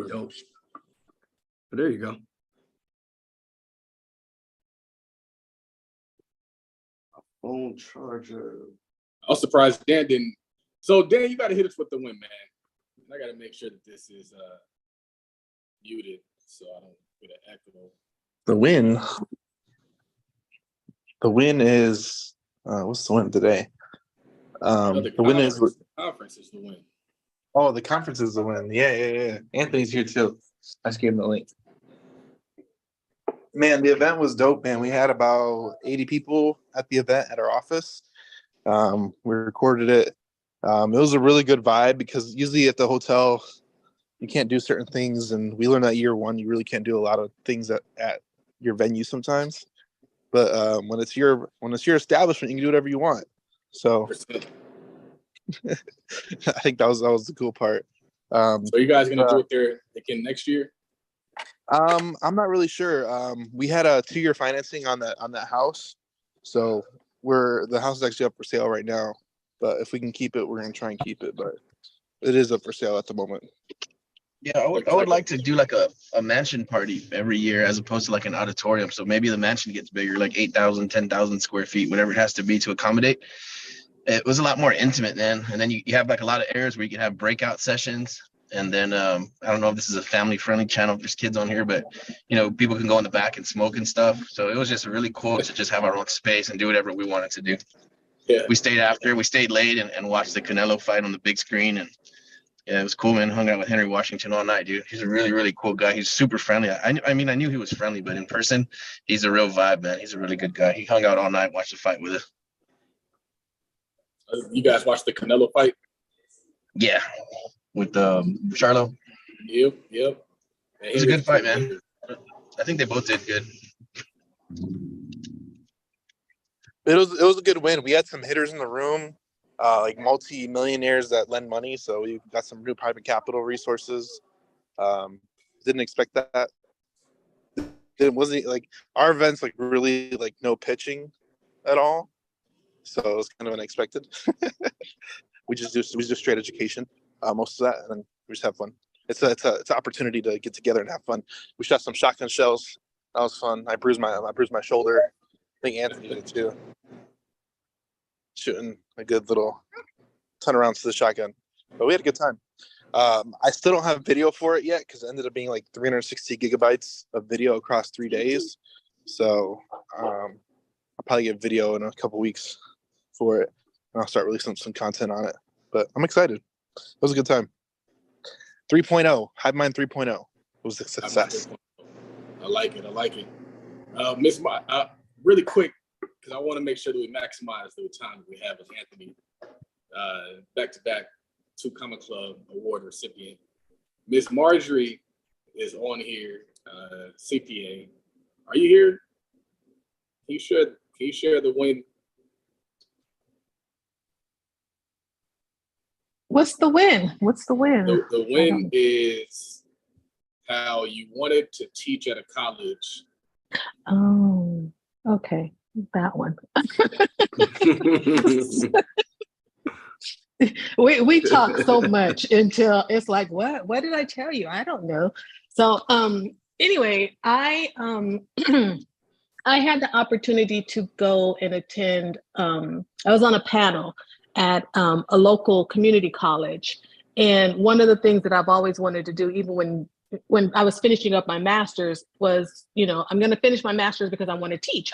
dope. But there you go. A phone charger. I was surprised Dan didn't. So Dan, you got to hit us with the win, man. I got to make sure that this is muted so I don't get an echo. The win is what's the win today? The win is the conference is the win. Oh, the conference is the win. Yeah. Anthony's here too. I just gave him the link. Man, the event was dope, man. We had about 80 people at the event at our office. We recorded it. It was a really good vibe because usually at the hotel, you can't do certain things. And we learned that year one, you really can't do a lot of things at your venue sometimes. But when it's your establishment, you can do whatever you want. So I think that was the cool part. So you guys gonna do it there again next year? I'm not really sure. We had a 2-year financing on that house, so the house is actually up for sale right now. But if we can keep it, we're gonna try and keep it. But it is up for sale at the moment. Yeah, I would like to do like a mansion party every year as opposed to like an auditorium. So maybe the mansion gets bigger, like 8,000, 10,000 square feet, whatever it has to be to accommodate. It was a lot more intimate then. And then you have like a lot of areas where you can have breakout sessions. And then I don't know if this is a family friendly channel, if there's kids on here, but people can go in the back and smoke and stuff. So it was just really cool to just have our own space and do whatever we wanted to do. Yeah. We stayed late and watched the Canelo fight on the big screen. And yeah, it was cool, man. Hung out with Henry Washington all night, dude. He's a really, really cool guy. He's super friendly. I mean, I knew he was friendly, but in person, he's a real vibe, man. He's a really good guy. He hung out all night, watched the fight with us. You guys watched the Canelo fight? Yeah, with Charlo. Yep. It was a good fight, man. I think they both did good. It was a good win. We had some hitters in the room, like multi-millionaires that lend money. So we got some new private capital resources. Didn't expect that. It wasn't like our events like really like no pitching at all. So it was kind of unexpected. we just do straight education, most of that, and then we just have fun. It's an opportunity to get together and have fun. We shot some shotgun shells. That was fun. I bruised my shoulder. I think Anthony did too. Shooting a good little ton of rounds to the shotgun, but we had a good time. I still don't have video for it yet because it ended up being like 360 gigabytes of video across 3 days. So I'll probably get video in a couple weeks for it, and I'll start releasing some content on it. But I'm excited. It was a good time. 3.0, Hive Mind 3.0 was a success. I like it. Miss, really quick, because I want to make sure that we maximize the time we have with Anthony. Back-to-back 2 Comic Club award recipient. Miss Marjorie is on here, CPA. Are you here? Can you share the win? What's the win? The win is how you wanted to teach at a college. Oh, okay. That one. we talk so much until it's like, what did I tell you? I don't know. So anyway, I I had the opportunity to go and attend, I was on a panel at a local community college. And one of the things that I've always wanted to do, even when I was finishing up my master's, was, I'm going to finish my master's because I want to teach.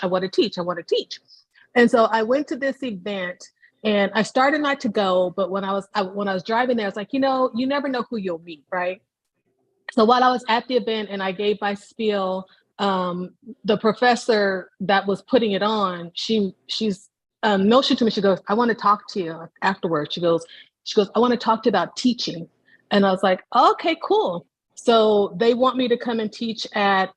And so I went to this event and I started not to go, but when I was driving there, I was like, you never know who you'll meet, right? So while I was at the event and I gave my spiel, the professor that was putting it on, she's motioned to me. She goes, "I want to talk to you afterwards." She goes, "I want to talk to you about teaching." And I was like, oh, okay, cool. So they want me to come and teach at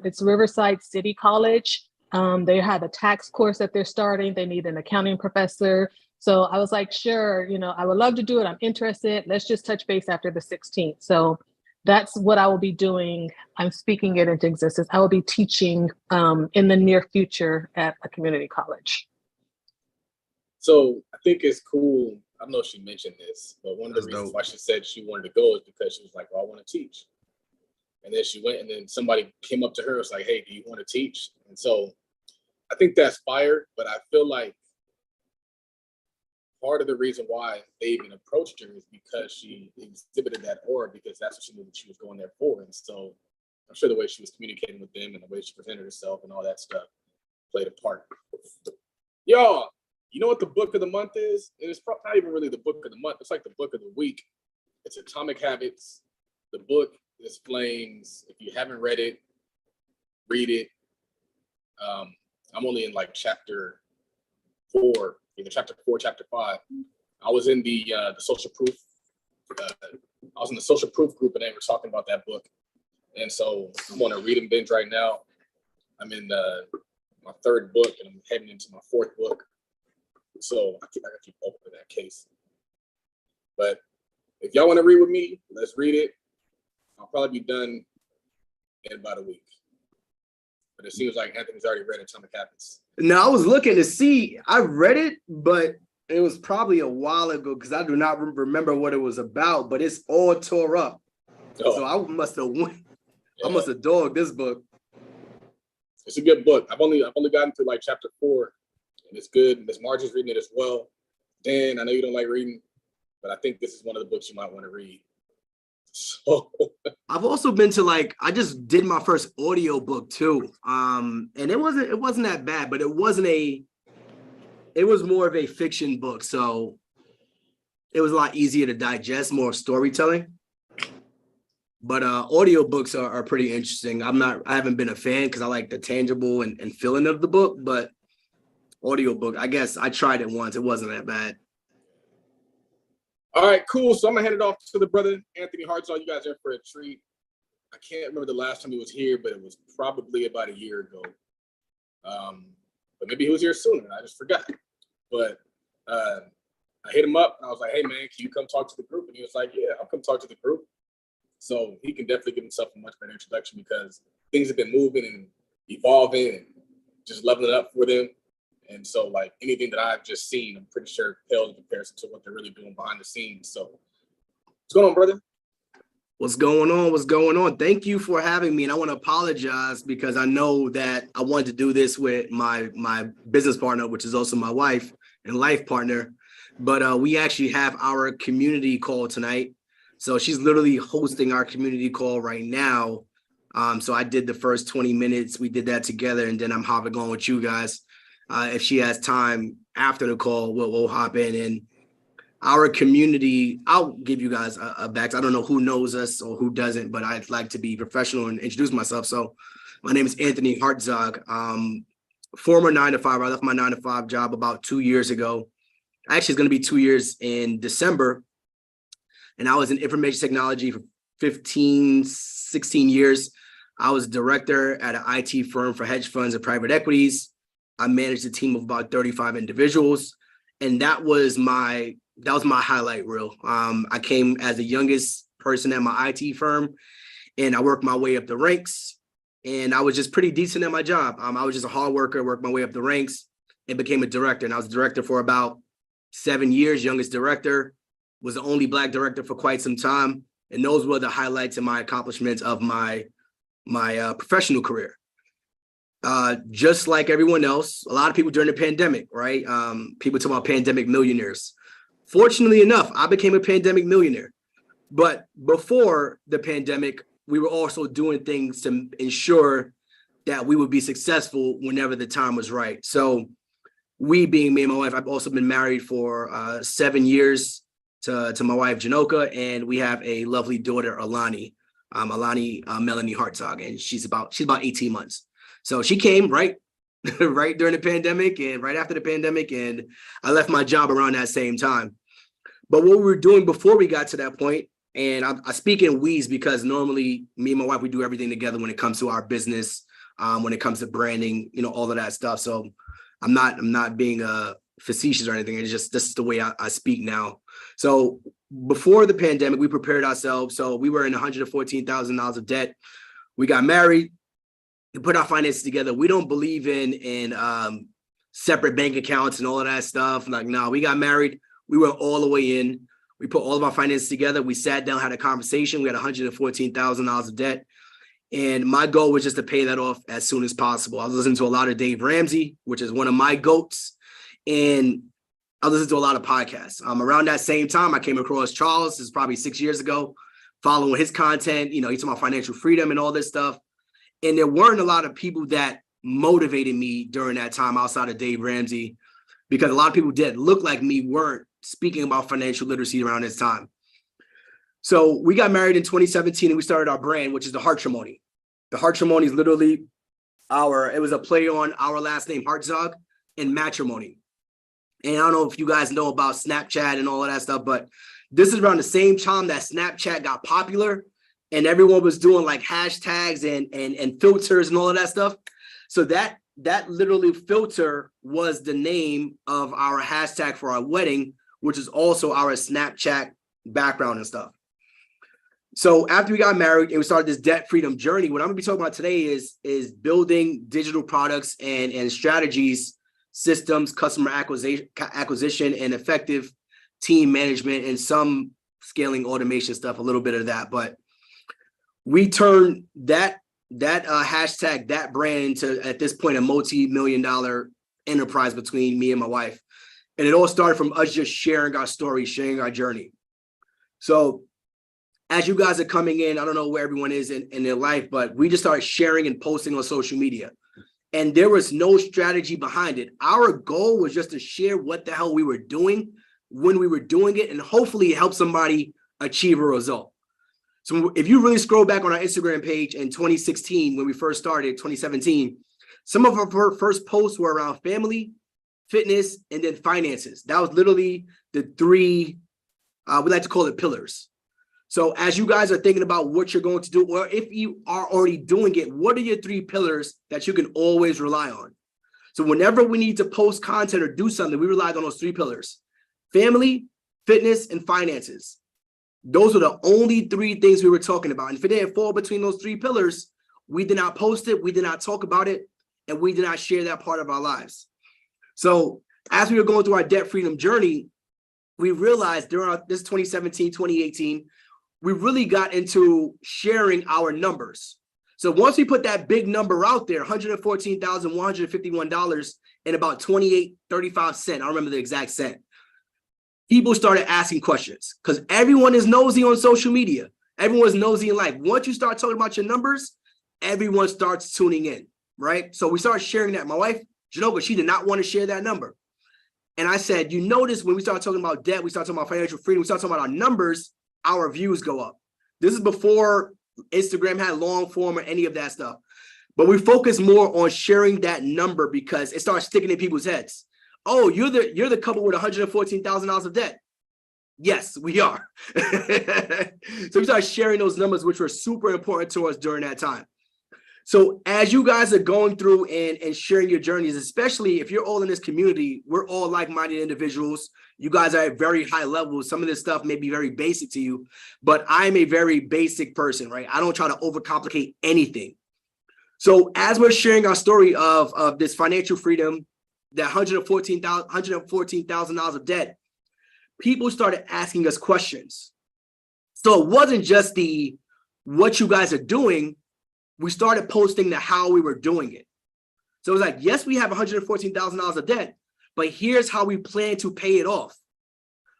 it's Riverside City College. They have a tax course that they're starting. They need an accounting professor. So I was like, sure, I would love to do it. I'm interested. Let's just touch base after the 16th. So that's what I will be doing. I'm speaking it into existence. I will be teaching in the near future at a community college. So I think it's cool. I don't know if she mentioned this, but one of the reasons why she said she wanted to go is because she was like, well, I want to teach. And then she went, and then somebody came up to her. It's like, hey, do you want to teach? And so I think that's fire. But I feel like part of the reason why they even approached her is because she exhibited that aura, because that's what she knew that she was going there for. And so I'm sure the way she was communicating with them and the way she presented herself and all that stuff played a part. Y'all, you know what the book of the month is? And it's probably not even really the book of the month. It's like the book of the week. It's Atomic Habits. The book explains, if you haven't read it, read it. I'm only in like chapter 4, either chapter 4, chapter 5. I was in the social proof. I was in the social proof group, and they were talking about that book. And so I'm on a read and binge right now. I'm in my 3rd book, and I'm heading into my 4th book. So I gotta keep opening that case. But if y'all want to read with me, let's read it. I'll probably be done in about a week. But it seems like Anthony's already read Atomic Habits. No, I was looking to see. I read it, but it was probably a while ago because I do not remember what it was about. But it's all tore up, so I must have went. Yeah. I must have dogged this book. It's a good book. I've only gotten to like chapter 4, and it's good. Miss Margie's reading it as well. Dan, I know you don't like reading, but I think this is one of the books you might want to read. So I've also been to I just did my first audio book too. And it wasn't that bad, but it was more of a fiction book. So it was a lot easier to digest, more storytelling. But audio books are pretty interesting. I haven't been a fan because I like the tangible and feeling of the book, but audio book, I guess I tried it once. It wasn't that bad. All right, cool. So I'm gonna hand it off to the brother, Anthony Hartzog. You guys are in for a treat. I can't remember the last time he was here, but it was probably about a year ago. But maybe he was here sooner, and I just forgot. But I hit him up. I was like, hey, man, can you come talk to the group? And he was like, yeah, I'll come talk to the group. So he can definitely give himself a much better introduction because things have been moving and evolving and just leveling up for them. And so, anything that I've just seen, I'm pretty sure pales in comparison to what they're really doing behind the scenes. So, what's going on, brother? What's going on? What's going on? Thank you for having me. And I want to apologize because I know that I wanted to do this with my business partner, which is also my wife and life partner. But we actually have our community call tonight. So she's literally hosting our community call right now. So I did the first 20 minutes. We did that together. And then I'm hopping on with you guys. If she has time after the call, we'll hop in. And our community, I'll give you guys a back. I don't know who knows us or who doesn't, but I'd like to be professional and introduce myself. So my name is Anthony Hartzog. Former 9-to-5. I left my 9-to-5 job about 2 years ago. Actually, it's going to be 2 years in December. And I was in information technology for 16 years. I was director at an IT firm for hedge funds and private equities. I managed a team of about 35 individuals, and that was my highlight reel. I came as the youngest person at my IT firm, and I worked my way up the ranks, and I was just pretty decent at my job. I was just a hard worker, worked my way up the ranks, and became a director. And I was a director for about 7 years, youngest director, was the only Black director for quite some time, and those were the highlights and my accomplishments of my professional career. Just like everyone else, a lot of people during the pandemic, right? People talk about pandemic millionaires. Fortunately enough, I became a pandemic millionaire. But before the pandemic, we were also doing things to ensure that we would be successful whenever the time was right. So we, being me and my wife, I've also been married for 7 years to my wife, Janoka, and we have a lovely daughter, Alani Melanie Hartzog, and she's about 18 months. So she came right during the pandemic and right after the pandemic, and I left my job around that same time. But what we were doing before we got to that point, and I speak in we's because normally me and my wife, we do everything together when it comes to our business, when it comes to branding, all of that stuff. So I'm not being facetious or anything. It's just, this is the way I speak now. So before the pandemic, we prepared ourselves. So we were in $114,000 of debt. We got married. We put our finances together. We don't believe in separate bank accounts and all of that stuff. No, we got married. We went all the way in. We put all of our finances together. We sat down, had a conversation. We had $114,000 of debt. And my goal was just to pay that off as soon as possible. I was listening to a lot of Dave Ramsey, which is one of my GOATs. And I listened to a lot of podcasts. Around that same time, I came across Charles. This is probably 6 years ago, following his content. You know, he's talking about financial freedom and all this stuff. And there weren't a lot of people that motivated me during that time outside of Dave Ramsey, because a lot of people that look like me weren't speaking about financial literacy around this time. So we got married in 2017 and we started our brand, which is the Hartzogs. The Hartzogs is literally it was a play on our last name, Hartzog, and matrimony. And I don't know if you guys know about Snapchat and all of that stuff, but this is around the same time that Snapchat got popular and everyone was doing like hashtags and filters and all of that stuff. So that literally filter was the name of our hashtag for our wedding, which is also our Snapchat background and stuff. So after we got married and we started this debt freedom journey, what I'm gonna be talking about today is building digital products and strategies, systems, customer acquisition, and effective team management, and some scaling automation stuff, a little bit of that. But we turned that hashtag, that brand, into, at this point, a multi-million-dollar enterprise between me and my wife. And it all started from us just sharing our story, sharing our journey. So as you guys are coming in, I don't know where everyone is in their life, but we just started sharing and posting on social media. And there was no strategy behind it. Our goal was just to share what the hell we were doing when we were doing it, and hopefully help somebody achieve a result. So if you really scroll back on our Instagram page in 2016, when we first started, 2017, some of our first posts were around family, fitness, and then finances. That was literally the three, we like to call it pillars. So as you guys are thinking about what you're going to do, or if you are already doing it, what are your three pillars that you can always rely on? So whenever we need to post content or do something, we relied on those three pillars: family, fitness, and finances. Those were the only three things we were talking about. And if it didn't fall between those three pillars, we did not post it, we did not talk about it, and we did not share that part of our lives. So as we were going through our debt freedom journey, we realized during this 2017, 2018, we really got into sharing our numbers. So once we put that big number out there, $114,151 and about 28.35 cents, I don't remember the exact cent, people started asking questions, because everyone is nosy on social media. Everyone's nosy in life. Once you start talking about your numbers, everyone starts tuning in, right? So we started sharing that. My wife, Janoka, she did not want to share that number. And I said, you notice when we start talking about debt, we start talking about financial freedom, we start talking about our numbers, our views go up. This is before Instagram had long form or any of that stuff. But we focus more on sharing that number because it starts sticking in people's heads. Oh, you're the couple with $114,000 of debt. Yes, we are. So we started sharing those numbers, which were super important to us during that time. So as you guys are going through and sharing your journeys, especially if you're all in this community, we're all like-minded individuals. You guys are at very high levels. Some of this stuff may be very basic to you, but I'm a very basic person, right? I don't try to overcomplicate anything. So as we're sharing our story of this financial freedom, that $114,000 of debt, people started asking us questions. So it wasn't just the what you guys are doing. We started posting the how we were doing it. So it was like, yes, we have $114,000 of debt, but here's how we plan to pay it off.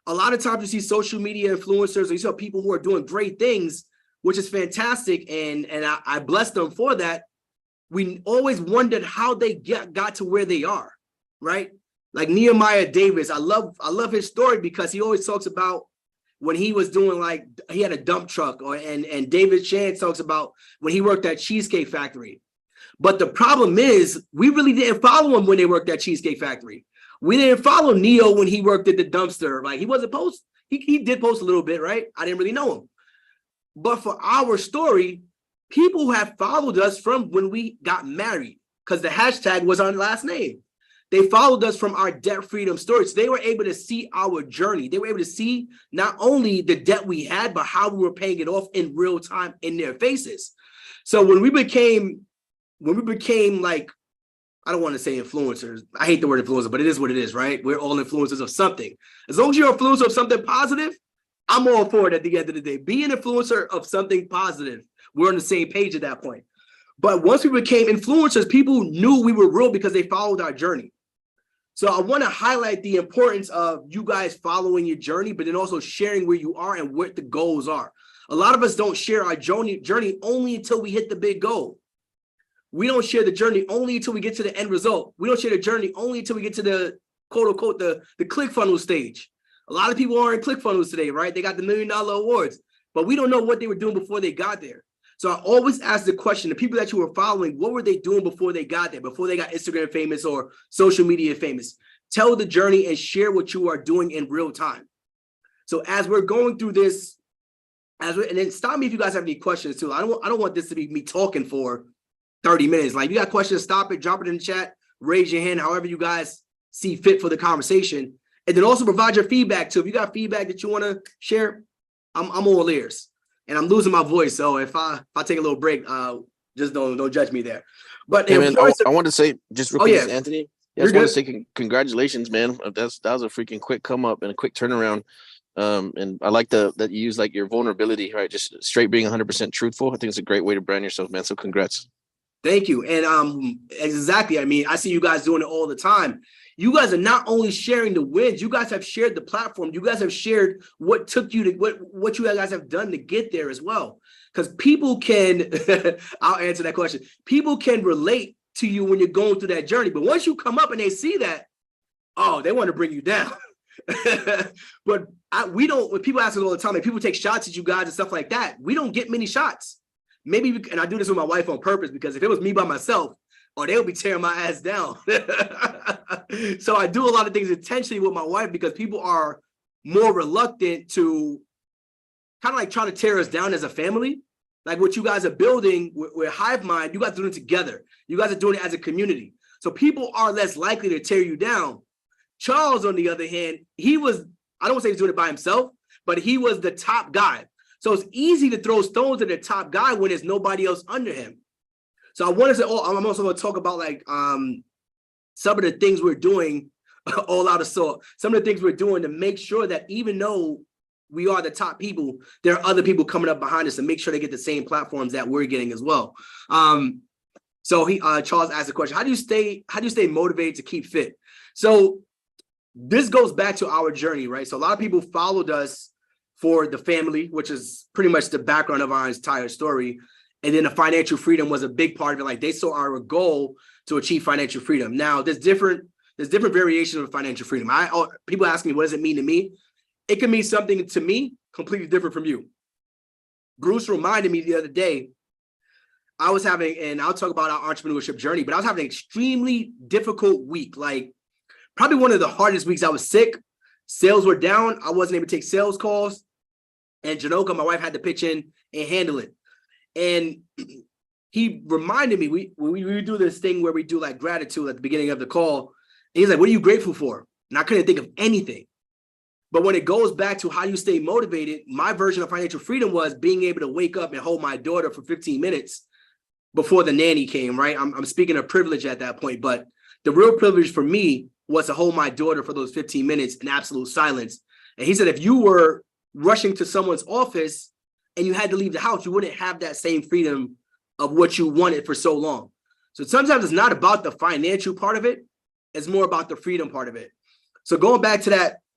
A lot of times you see social media influencers, or you see people who are doing great things, which is fantastic, and I bless them for that. We always wondered how they got to where they are, right? Like Nehemiah Davis, I love his story because he always talks about when he was doing, like, he had a dump truck, and David Shan talks about when he worked at Cheesecake Factory. But the problem is we really didn't follow him when they worked at Cheesecake Factory. We didn't follow Neo when he worked at the dumpster. Like, he wasn't post. He did post a little bit, right? I didn't really know him. But for our story, people who have followed us from when we got married, because the hashtag was our last name. They followed us from our debt freedom stories. They were able to see our journey. They were able to see not only the debt we had, but how we were paying it off in real time in their faces. So when we became like, I don't want to say influencers. I hate the word influencer, but it is what it is, right? We're all influencers of something. As long as you're an influencer of something positive, I'm all for it at the end of the day. Be an influencer of something positive, we're on the same page at that point. But once we became influencers, people knew we were real because they followed our journey. So I want to highlight the importance of you guys following your journey, but then also sharing where you are and what the goals are. A lot of us don't share our journey only until we hit the big goal. We don't share the journey only until we get to the end result. We don't share the journey only until we get to the quote unquote the ClickFunnels stage. A lot of people are in ClickFunnels today, right? They got the $1 million awards, but we don't know what they were doing before they got there. So I always ask the question, the people that you were following, what were they doing before they got there, before they got Instagram famous or social media famous? Tell the journey and share what you are doing in real time. So as we're going through this, and then stop me if you guys have any questions too. I don't want this to be me talking for 30 minutes. Like, if you got questions, stop it, drop it in the chat, raise your hand, however you guys see fit for the conversation. And then also provide your feedback too. If you got feedback that you want to share, I'm all ears. And I'm losing my voice, so if I take a little break, just don't judge me there. But hey, man, I want to say just real quick, Anthony. I just want to say congratulations, man. That was a freaking quick come up and a quick turnaround. And I like that you use like your vulnerability, right? Just straight being 100% truthful. I think it's a great way to brand yourself, man. So congrats. Thank you. And exactly. I mean, I see you guys doing it all the time. You guys are not only sharing the wins, you guys have shared the platform. You guys have shared what took you to what you guys have done to get there as well. Because people can, I'll answer that question. People can relate to you when you're going through that journey. But once you come up and they see that, oh, they want to bring you down. But we don't, when people ask us all the time, like people take shots at you guys and stuff like that, we don't get many shots. Maybe, and I do this with my wife on purpose, because if it was me by myself, they'll be tearing my ass down. So I do a lot of things intentionally with my wife because people are more reluctant to kind of like trying to tear us down as a family. Like what you guys are building with Hive Mind, you guys are doing it together. You guys are doing it as a community. So people are less likely to tear you down. Charles, on the other hand, I don't want to say he's doing it by himself, but he was the top guy. So it's easy to throw stones at the top guy when there's nobody else under him. So I want to say, I'm also going to talk about like some of the things we're doing, all out of sort. Some of the things we're doing to make sure that even though we are the top people, there are other people coming up behind us to make sure they get the same platforms that we're getting as well. So Charles asked the question: How do you stay motivated to keep fit? So this goes back to our journey, right? So a lot of people followed us for the family, which is pretty much the background of our entire story. And then the financial freedom was a big part of it. Like they saw our goal to achieve financial freedom. Now there's different variations of financial freedom. People ask me, what does it mean to me? It can mean something to me completely different from you. Bruce reminded me the other day, I was having, and I'll talk about our entrepreneurship journey, but I was having an extremely difficult week. Like probably one of the hardest weeks. I was sick. Sales were down. I wasn't able to take sales calls. And Janoka, my wife, had to pitch in and handle it. And he reminded me, we do this thing where we do like gratitude at the beginning of the call. And he's like, what are you grateful for? And I couldn't think of anything. But when it goes back to how you stay motivated, my version of financial freedom was being able to wake up and hold my daughter for 15 minutes before the nanny came, right? I'm speaking of privilege at that point, but the real privilege for me was to hold my daughter for those 15 minutes in absolute silence. And he said, if you were rushing to someone's office and you had to leave the house, you wouldn't have that same freedom of what you wanted for so long. So sometimes it's not about the financial part of it. It's more about the freedom part of it. So going back to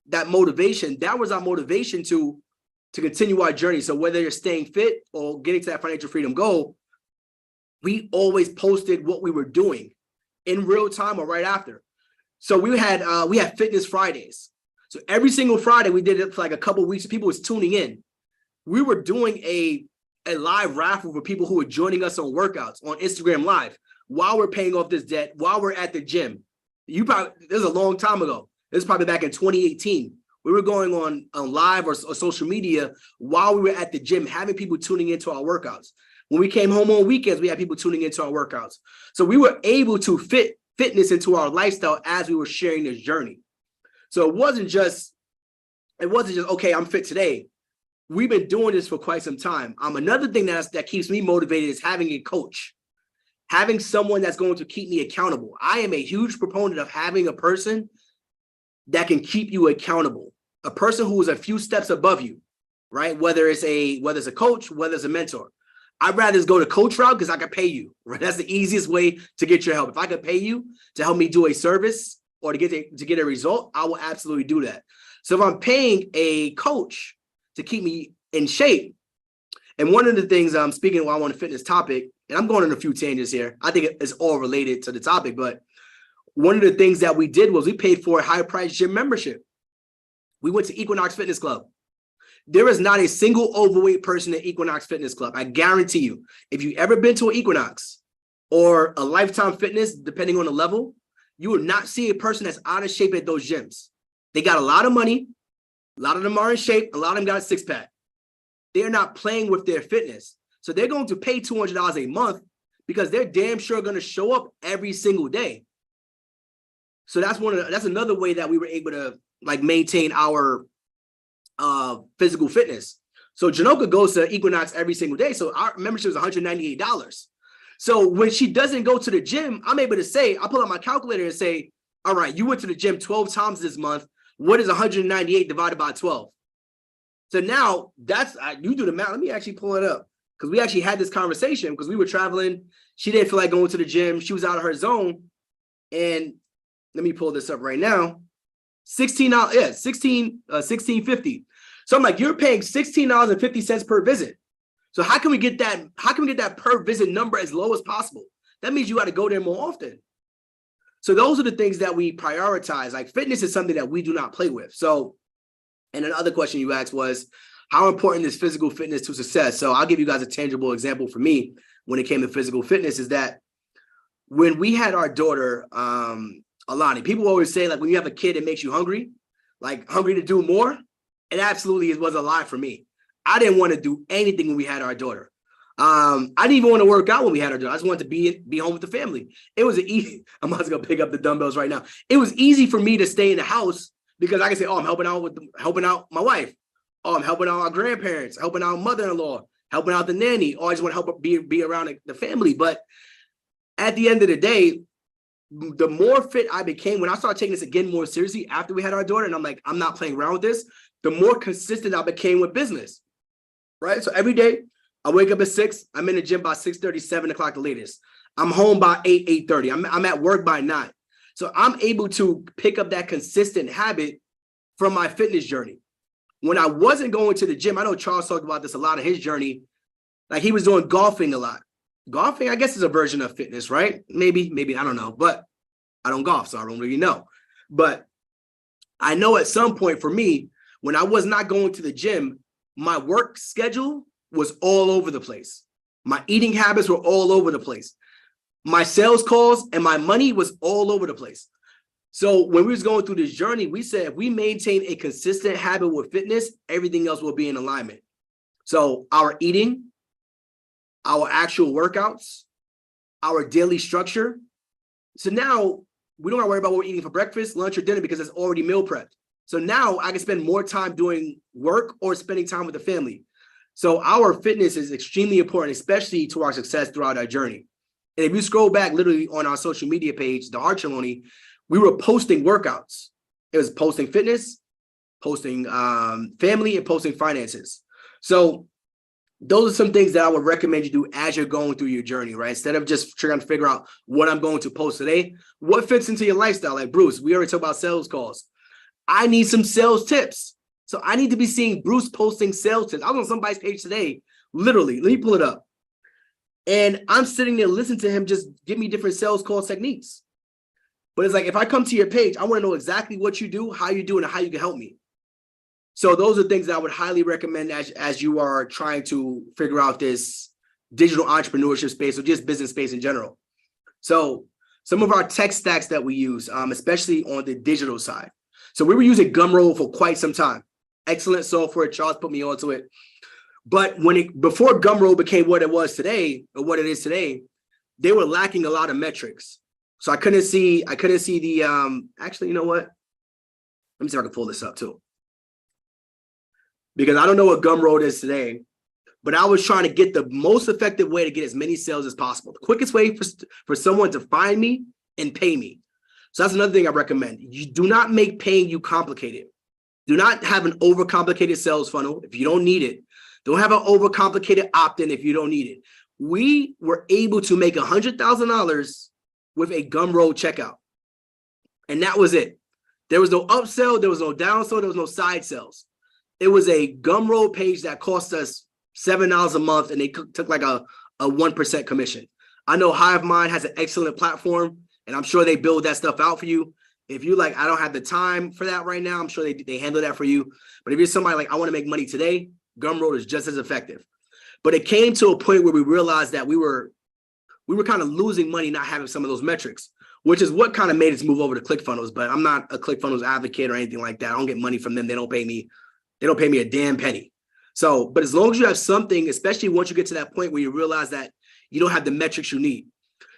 that motivation, that was our motivation to continue our journey. So whether you're staying fit or getting to that financial freedom goal, we always posted what we were doing in real time or right after. So we had Fitness Fridays. So every single Friday we did it for like a couple of weeks. People was tuning in. We were doing a live raffle for people who were joining us on workouts on Instagram Live while we're paying off this debt, while we're at the gym. This was a long time ago. This is probably back in 2018. We were going on live or social media while we were at the gym, having people tuning into our workouts. When we came home on weekends, we had people tuning into our workouts. So we were able to fit fitness into our lifestyle as we were sharing this journey. So it wasn't just, okay, I'm fit today. We've been doing this for quite some time. Another thing that keeps me motivated is having a coach, having someone that's going to keep me accountable. I am a huge proponent of having a person that can keep you accountable, a person who is a few steps above you, right? Whether it's a coach, whether it's a mentor. I'd rather just go to coach route because I can pay you, right? That's the easiest way to get your help. If I could pay you to help me do a service or to get a result, I will absolutely do that. So if I'm paying a coach to keep me in shape, and one of the things I'm speaking while I'm on the fitness topic, and I'm going on a few tangents here. I think it's all related to the topic, but one of the things that we did was we paid for a high-priced gym membership. We went to Equinox Fitness Club. There is not a single overweight person at Equinox Fitness Club. I guarantee you, if you've ever been to an Equinox or a Lifetime Fitness, depending on the level, you will not see a person that's out of shape at those gyms. They got a lot of money. A lot of them are in shape. A lot of them got a six-pack. They're not playing with their fitness. So they're going to pay $200 a month because they're damn sure going to show up every single day. So that's another way that we were able to like maintain our physical fitness. So Janoka goes to Equinox every single day. So our membership is $198. So when she doesn't go to the gym, I'm able to say, I pull out my calculator and say, all right, you went to the gym 12 times this month. What is 198 divided by 12? So now you do the math. Let me actually pull it up because we actually had this conversation because we were traveling. She didn't feel like going to the gym. She was out of her zone. And let me pull this up right now. $16.50. So I'm like, you're paying $16.50 per visit. So how can we get that? How can we get that per visit number as low as possible? That means you got to go there more often. So those are the things that we prioritize. Like fitness is something that we do not play with. So, and another question you asked was, how important is physical fitness to success? So I'll give you guys a tangible example for me when it came to physical fitness is that when we had our daughter, Alani, people always say like when you have a kid, it makes you hungry, like hungry to do more. It absolutely was a lie for me. I didn't want to do anything when we had our daughter. I didn't even want to work out when we had our daughter. I just wanted to be home with the family. It was easy. I'm about to go pick up the dumbbells right now. It was easy for me to stay in the house because I can say, oh, I'm helping out my wife. Oh, I'm helping out our grandparents, helping out mother-in-law, helping out the nanny. Oh, I just want to help be around the family. But at the end of the day, the more fit I became, when I started taking this again more seriously after we had our daughter, and I'm like, I'm not playing around with this, the more consistent I became with business, right? So every day, I wake up at 6, I'm in the gym by 6:30, 7 o'clock the latest. I'm home by 8, 8:30. I'm at work by 9. So I'm able to pick up that consistent habit from my fitness journey. When I wasn't going to the gym, I know Charles talked about this a lot in his journey, like he was doing golfing a lot. Golfing, I guess, is a version of fitness, right? Maybe, I don't know, but I don't golf, so I don't really know. But I know at some point for me, when I was not going to the gym, my work schedule was all over the place. My eating habits were all over the place. My sales calls and my money was all over the place. So when we was going through this journey, we said, if we maintain a consistent habit with fitness, everything else will be in alignment. So our eating, our actual workouts, our daily structure. So now we don't have to worry about what we're eating for breakfast, lunch, or dinner because it's already meal prepped. So now I can spend more time doing work or spending time with the family. So our fitness is extremely important, especially to our success throughout our journey. And if you scroll back literally on our social media page, the Hartzogs, we were posting workouts. It was posting fitness, posting family, and posting finances. So those are some things that I would recommend you do as you're going through your journey, right? Instead of just trying to figure out what I'm going to post today, what fits into your lifestyle? Like Bruce, we already talked about sales calls. I need some sales tips. So I need to be seeing Bruce posting sales tips. I was on somebody's page today, literally, let me pull it up. And I'm sitting there listening to him just give me different sales call techniques. But it's like, if I come to your page, I want to know exactly what you do, how you do it, and how you can help me. So those are things that I would highly recommend as you are trying to figure out this digital entrepreneurship space or just business space in general. So some of our tech stacks that we use, especially on the digital side. So we were using Gumroad for quite some time. Excellent software. Charles put me onto it. But before Gumroad became what it was today, or what it is today, they were lacking a lot of metrics. So I couldn't see the actually, you know what? Let me see if I can pull this up too. Because I don't know what Gumroad is today, but I was trying to get the most effective way to get as many sales as possible. The quickest way for someone to find me and pay me. So that's another thing I recommend. You do not make paying you complicated. Do not have an overcomplicated sales funnel if you don't need it. Don't have an overcomplicated opt-in if you don't need it. We were able to make $100,000 with a Gumroad checkout. And that was it. There was no upsell, there was no downsell, there was no side sells. It was a Gumroad page that cost us $7 a month, and they took like a 1% commission. I know Hive Mind has an excellent platform, and I'm sure they build that stuff out for you. If you're like, I don't have the time for that right now, I'm sure they handle that for you. But if you're somebody like, I want to make money today, Gumroad is just as effective. But it came to a point where we realized that we were kind of losing money not having some of those metrics, which is what kind of made us move over to ClickFunnels. But I'm not a ClickFunnels advocate or anything like that. I don't get money from them. They don't pay me a damn penny. So, but as long as you have something, especially once you get to that point where you realize that you don't have the metrics you need.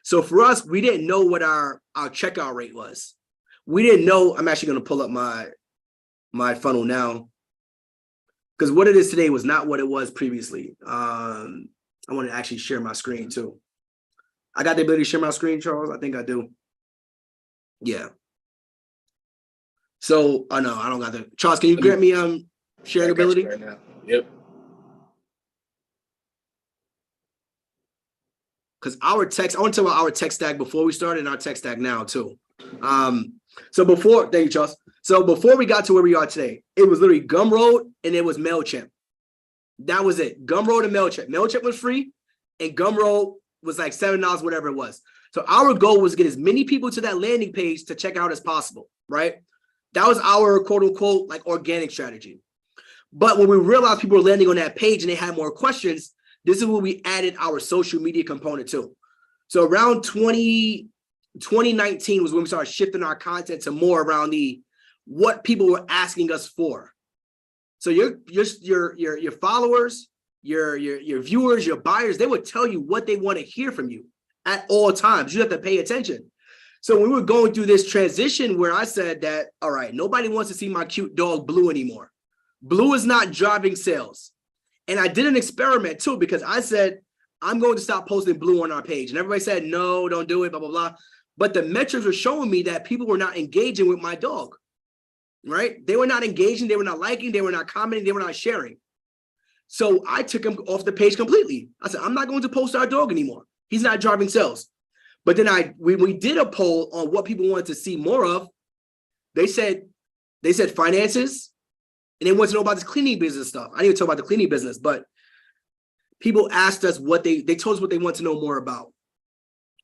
So for us, we didn't know what our checkout rate was. We didn't know. I'm actually going to pull up my funnel now, because what it is today was not what it was previously. I want to actually share my screen too. I got the ability to share my screen, Charles. I think I do. Yeah. So, no, I don't got that. Charles, can you grant me sharing ability? Right now. Yep. Because our text, I want to talk about our tech stack before we started and our tech stack now too. So thank you, Charles. So before we got to where we are today, it was literally Gumroad and it was MailChimp. That was it. Gumroad and MailChimp. MailChimp was free and Gumroad was like $7, whatever it was. So our goal was to get as many people to that landing page to check out as possible, right? That was our quote unquote like organic strategy. But when we realized people were landing on that page and they had more questions, this is where we added our social media component too. So around 2019 was when we started shifting our content to more around what people were asking us for. So your followers, your viewers, your buyers, they would tell you what they want to hear from you at all times. You have to pay attention. So we were going through this transition where I said that, all right, nobody wants to see my cute dog Blue anymore. Blue is not driving sales. And I did an experiment too, because I said, I'm going to stop posting Blue on our page. And everybody said, no, don't do it, blah, blah, blah. But the metrics were showing me that people were not engaging with my dog, right? They were not engaging. They were not liking. They were not commenting. They were not sharing. So I took him off the page completely. I said, I'm not going to post our dog anymore. He's not driving sales. But then we did a poll on what people wanted to see more of. They said finances, and they wanted to know about this cleaning business stuff. I didn't even talk about the cleaning business, but people asked us what they told us what they want to know more about.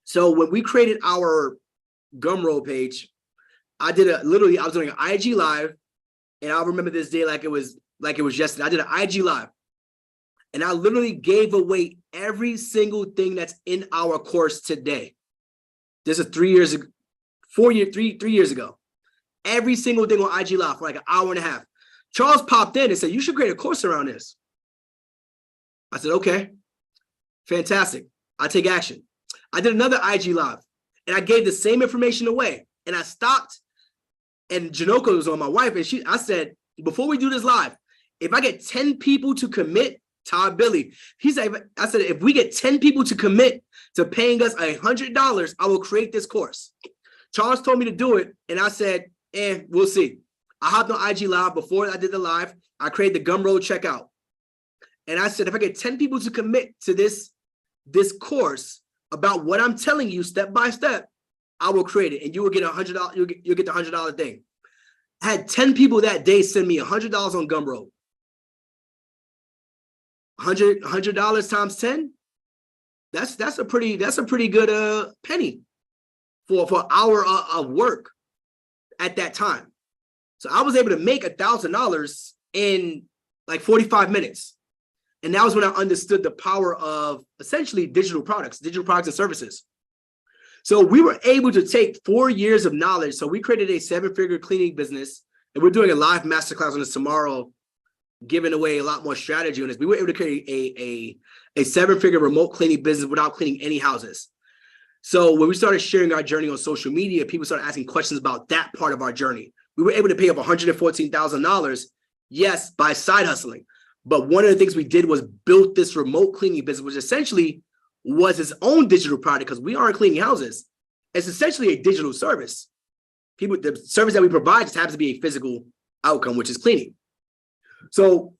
So when we created our Gumroad page, I was doing an IG live, and I'll remember this day like it was yesterday. I did an IG live, and I literally gave away every single thing that's in our course today. This is 3 years ago, 3 years ago. Every single thing on IG live for like an hour and a half. Charles popped in and said, you should create a course around this. I said, okay, fantastic. I take action. I did another IG live and I gave the same information away, and I stopped, and Janoko was on, my wife, and I said, before we do this live, if I get 10 people to commit, Todd Billy, I said, if we get 10 people to commit to paying us $100, I will create this course. Charles told me to do it, and I said, we'll see. I hopped on IG live before I did the live. I created the Gumroad checkout. And I said, if I get 10 people to commit to this course about what I'm telling you step by step, I will create it, and you will get $100. You'll get the $100 thing. I had 10 people that day send me $100 on Gumroad. $100 times 10. That's a pretty good penny for an hour of work at that time. So I was able to make $1,000 in like 45 minutes. And that was when I understood the power of essentially digital products and services. So we were able to take 4 years of knowledge. So we created a 7-figure cleaning business, and we're doing a live masterclass on this tomorrow, giving away a lot more strategy on this. We were able to create a 7-figure remote cleaning business without cleaning any houses. So when we started sharing our journey on social media, people started asking questions about that part of our journey. We were able to pay up $114,000, yes, by side hustling. But one of the things we did was built this remote cleaning business, which essentially was its own digital product, because we aren't cleaning houses. It's essentially a digital service. The service that we provide just happens to be a physical outcome, which is cleaning. So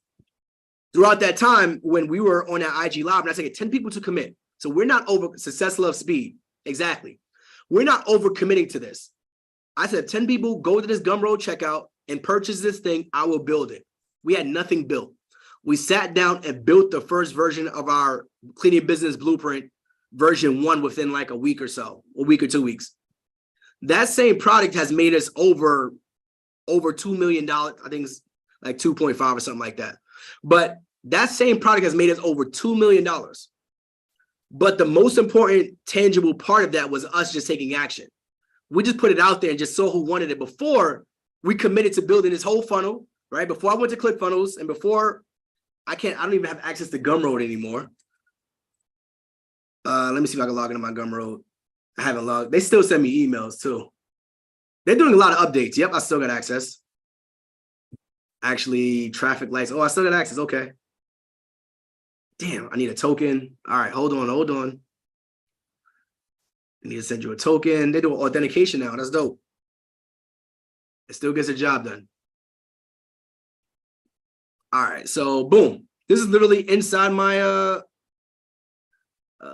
throughout that time when we were on that IG live, and I said 10 people to commit. So we're not over success, love, speed. Exactly. We're not over committing to this. I said 10 people go to this Gumroad checkout and purchase this thing. I will build it. We had nothing built. We sat down and built the first version of our cleaning business blueprint, version 1, within like a week or so, a week or 2 weeks. That same product has made us over $2 million. I think it's like 2.5 or something like that. But that same product has made us over $2 million. But the most important tangible part of that was us just taking action. We just put it out there and just saw who wanted it before we committed to building this whole funnel, right? Before I went to ClickFunnels and before I don't even have access to Gumroad anymore. Let me see if I can log into my Gumroad. I haven't logged. They still send me emails too. They're doing a lot of updates. Yep, I still got access. Actually, traffic lights. Oh, I still got access. Okay. Damn, I need a token. All right, hold on. I need to send you a token. They do authentication now. That's dope. It still gets the job done. All right, so boom. This is literally inside my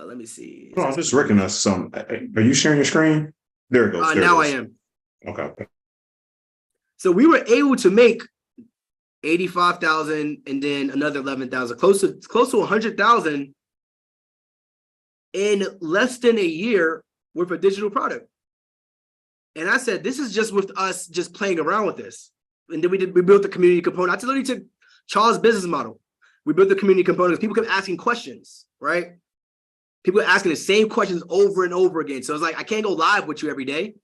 let me see. No, I just recognized some. Are you sharing your screen? There it goes. Now I am. Okay. So we were able to make 85,000 and then another 11,000, close to 100,000 in less than a year with a digital product. And I said, this is just with us just playing around with this. And then we built the community component. I literally took Charles' business model. We built the community component. People kept asking questions, right? People are asking the same questions over and over again. So it's like, I can't go live with you every day.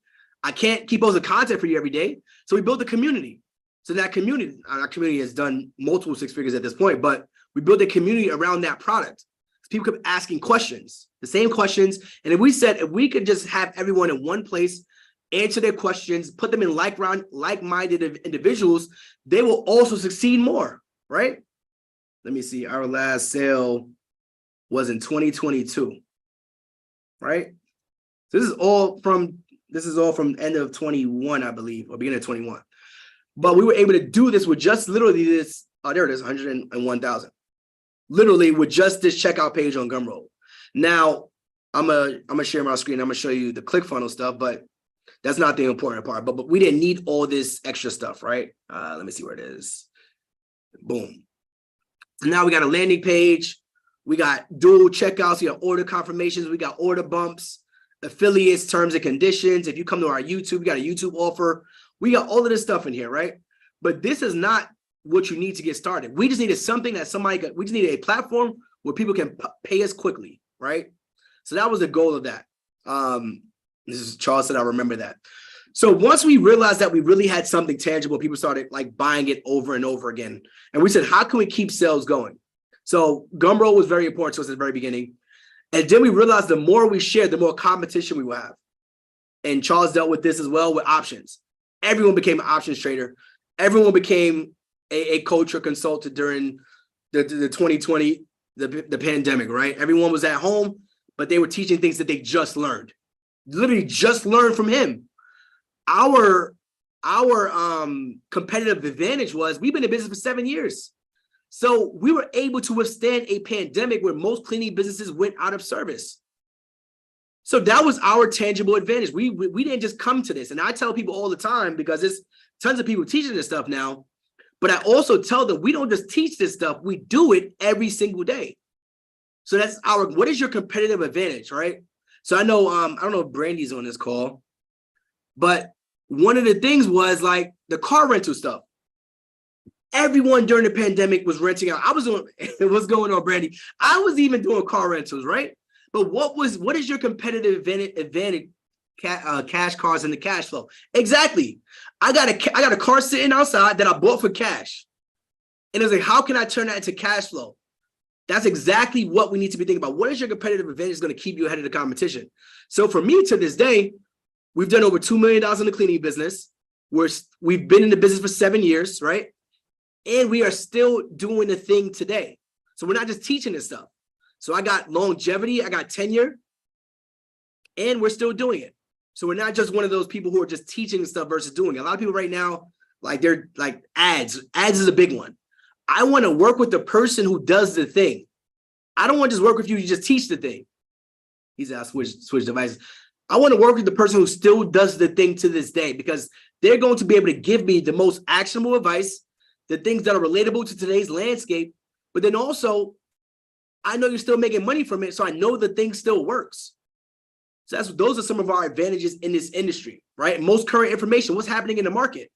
I can't keep posting content for you every day. So we built a community. So that community, our community has done multiple 6 figures at this point, but we built a community around that product. People kept asking questions, the same questions. And if we said, if we could just have everyone in one place, answer their questions, put them in like-minded individuals, they will also succeed more, right? Let me see. Our last sale was in 2022, right? This is all from end of 21, I believe, or beginning of 21. But we were able to do this with just literally this. Oh, there it is, 101,000. Literally with just this checkout page on Gumroad. Now, I'm gonna share my screen. I'm gonna show you the ClickFunnels stuff, but that's not the important part. But we didn't need all this extra stuff, right? Let me see where it is. Boom. So now we got a landing page. We got dual checkouts. We got order confirmations. We got order bumps, affiliates, terms and conditions. If you come to our YouTube, we got a YouTube offer. We got all of this stuff in here, right? But this is not what you need to get started. We just needed something that we just needed a platform where people can pay us quickly, right? So that was the goal of that. This is Charles said, I remember that. So once we realized that we really had something tangible, people started like buying it over and over again. And we said, how can we keep sales going? So Gumroad was very important to us at the very beginning. And then we realized the more we shared, the more competition we will have. And Charles dealt with this as well with options. Everyone became an options trader. Everyone became a coach or consultant during the 2020, the pandemic, right? Everyone was at home, but they were teaching things that they just learned. Literally just learned from him. Our competitive advantage was we've been in business for 7 years. So we were able to withstand a pandemic where most cleaning businesses went out of service. So that was our tangible advantage. We didn't just come to this. And I tell people all the time, because there's tons of people teaching this stuff now, but I also tell them we don't just teach this stuff, we do it every single day. So that's what is your competitive advantage, right? So I know, I don't know if Brandy's on this call, but one of the things was like the car rental stuff. Everyone during the pandemic was renting out. I was doing, what's going on, Brandy? I was even doing car rentals, right? But what is your competitive advantage? Cash cars and the cash flow. Exactly. I got a car sitting outside that I bought for cash. And it's like, how can I turn that into cash flow? That's exactly what we need to be thinking about. What is your competitive advantage going to keep you ahead of the competition? So for me, to this day, we've done over $2 million in the cleaning business. We've been in the business for 7 years, right? And we are still doing the thing today. So we're not just teaching this stuff. So I got longevity, I got tenure, and we're still doing it. So we're not just one of those people who are just teaching stuff versus doing it. A lot of people right now, like they're like ads. Ads is a big one. I want to work with the person who does the thing. I don't want to just work with you to just teach the thing. He's asked switch devices. I want to work with the person who still does the thing to this day, because they're going to be able to give me the most actionable advice, the things that are relatable to today's landscape. But then also, I know you're still making money from it, so I know the thing still works. So those are some of our advantages in this industry, right? Most current information, what's happening in the market.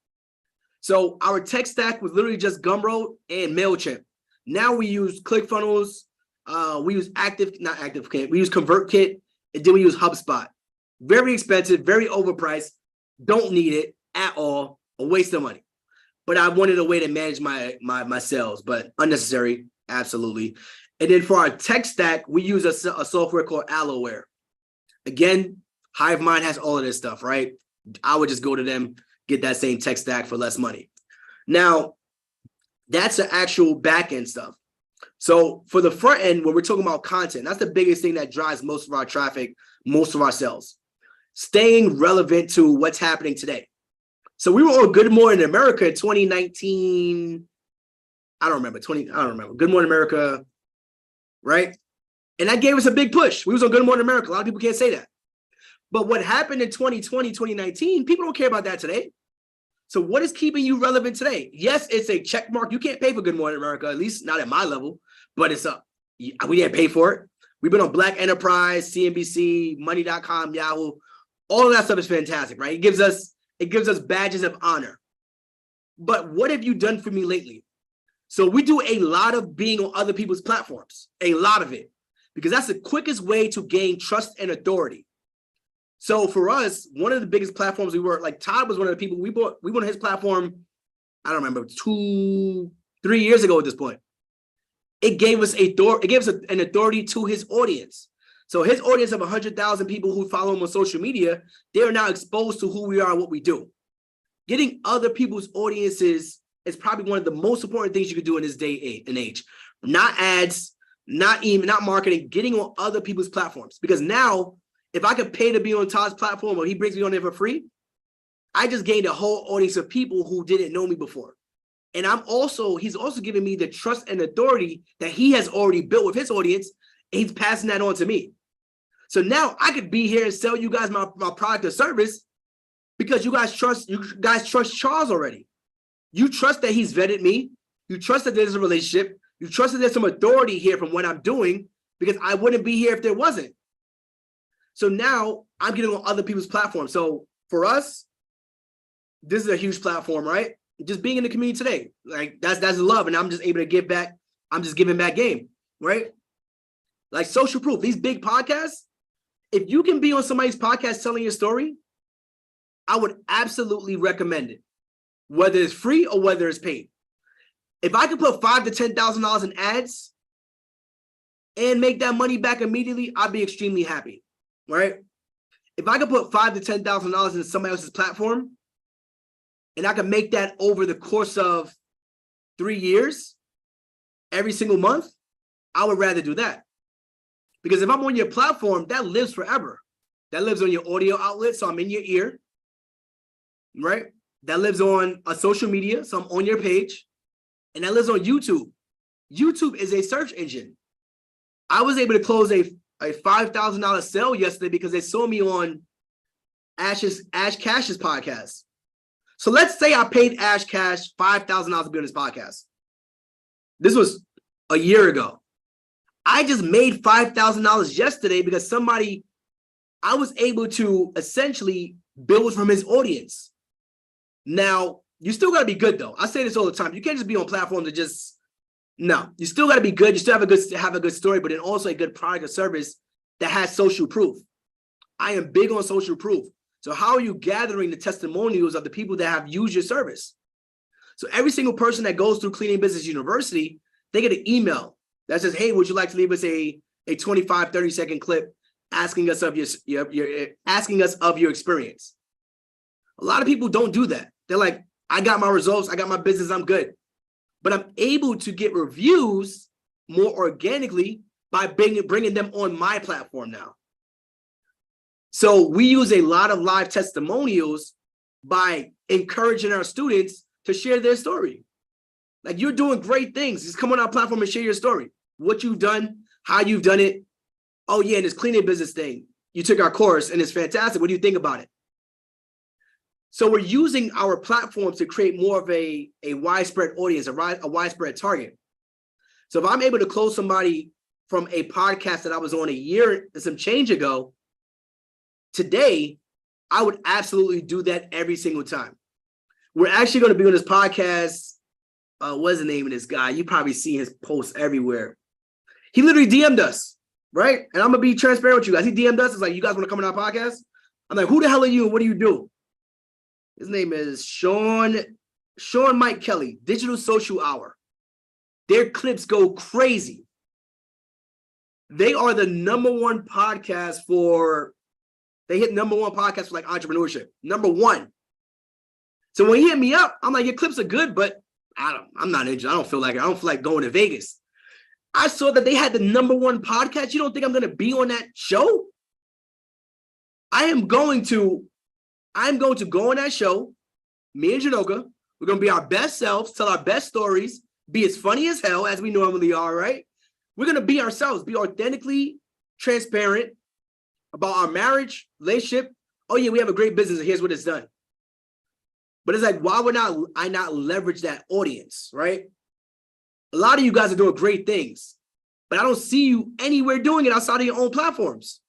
So our tech stack was literally just Gumroad and MailChimp. Now we use ClickFunnels, we use we use ConvertKit, and then we use HubSpot. Very expensive, very overpriced, don't need it at all, a waste of money. But I wanted a way to manage my sales, but unnecessary, absolutely. And then for our tech stack, we use a software called Alloware. Again, HiveMind has all of this stuff, right? I would just go to them, get that same tech stack for less money. Now, that's the actual back-end stuff. So for the front end, when we're talking about content, that's the biggest thing that drives most of our traffic, most of our sales. Staying relevant to what's happening today. So we were on Good Morning America in 2019. I don't remember. Good Morning America, right? And that gave us a big push. We was on Good Morning America. A lot of people can't say that. But what happened in 2020, 2019, people don't care about that today. So what is keeping you relevant today? Yes, it's a check mark. You can't pay for Good Morning America, at least not at my level, but it's up. We didn't pay for it. We've been on Black Enterprise, CNBC, Money.com, Yahoo. All of that stuff is fantastic, right? It gives us badges of honor. But what have you done for me lately? So we do a lot of being on other people's platforms, a lot of it, because that's the quickest way to gain trust and authority. So for us, one of the biggest platforms we were, like Todd was one of the people we went on his platform, I don't remember, 2-3 years ago at this point. It gave us an authority to his audience. So his audience of 100,000 people who follow him on social media, they are now exposed to who we are and what we do. Getting other people's audiences is probably one of the most important things you could do in this day and age. Not ads, not email, not marketing, getting on other people's platforms. Because now, if I could pay to be on Todd's platform or he brings me on there for free, I just gained a whole audience of people who didn't know me before. And he's also giving me the trust and authority that he has already built with his audience, and he's passing that on to me. So now I could be here and sell you guys my product or service because you guys trust Charles already. You trust that he's vetted me. You trust that there's a relationship. You trust that there's some authority here from what I'm doing, because I wouldn't be here if there wasn't. So now I'm getting on other people's platforms. So for us, this is a huge platform, right? Just being in the community today, like that's love, and I'm just able to give back. I'm just giving back game, right? Like Social Proof, these big podcasts. If you can be on somebody's podcast telling your story, I would absolutely recommend it, whether it's free or whether it's paid. If I could put $5,000 to $10,000 in ads and make that money back immediately, I'd be extremely happy, right? If I could put $5,000 to $10,000 into somebody else's platform, and I can make that over the course of 3 years, every single month, I would rather do that. Because if I'm on your platform, that lives forever. That lives on your audio outlet, so I'm in your ear, right? That lives on a social media, so I'm on your page. And that lives on YouTube. YouTube is a search engine. I was able to close a $5,000 sale yesterday because they saw me on Ash Cash's podcast. So let's say I paid Ash Cash $5,000 to be on his podcast. This was a year ago. I just made $5,000 yesterday because I was able to essentially build from his audience. Now, you still got to be good, though. I say this all the time. You can't just be on platforms no. You still got to be good. You still have a good story, but then also a good product or service that has social proof. I am big on social proof. So how are you gathering the testimonials of the people that have used your service? So every single person that goes through Cleaning Business University, they get an email that says, hey, would you like to leave us a 25, 30-second clip asking us of your experience? A lot of people don't do that. They're like, I got my results, I got my business, I'm good. But I'm able to get reviews more organically by bringing them on my platform now. So we use a lot of live testimonials by encouraging our students to share their story. Like, you're doing great things. Just come on our platform and share your story. What you've done, how you've done it. Oh yeah, and this cleaning business thing. You took our course and it's fantastic. What do you think about it? So we're using our platforms to create more of a widespread audience, a widespread target. So if I'm able to close somebody from a podcast that I was on a year and some change ago, today, I would absolutely do that every single time. We're actually going to be on this podcast. What's the name of this guy? You probably see his posts everywhere. He literally DM'd us, right? And I'm going to be transparent with you guys. He DM'd us. It's like, you guys want to come on our podcast? I'm like, who the hell are you and what do you do? His name is Sean Mike Kelly, Digital Social Hour. Their clips go crazy. They are the #1 podcast they hit #1 podcast for like entrepreneurship. #1. So when he hit me up, I'm like, your clips are good, but I'm not interested. I don't feel like going to Vegas. I saw that they had the #1 podcast. You don't think I'm going to be on that show? I'm going to go on that show. Me and Janoka, we're going to be our best selves, tell our best stories, be as funny as hell as we normally are, right? We're going to be ourselves, be authentically transparent about our marriage, relationship. Oh yeah, we have a great business and here's what it's done. But it's like, why would I not leverage that audience, right? A lot of you guys are doing great things, but I don't see you anywhere doing it outside of your own platforms,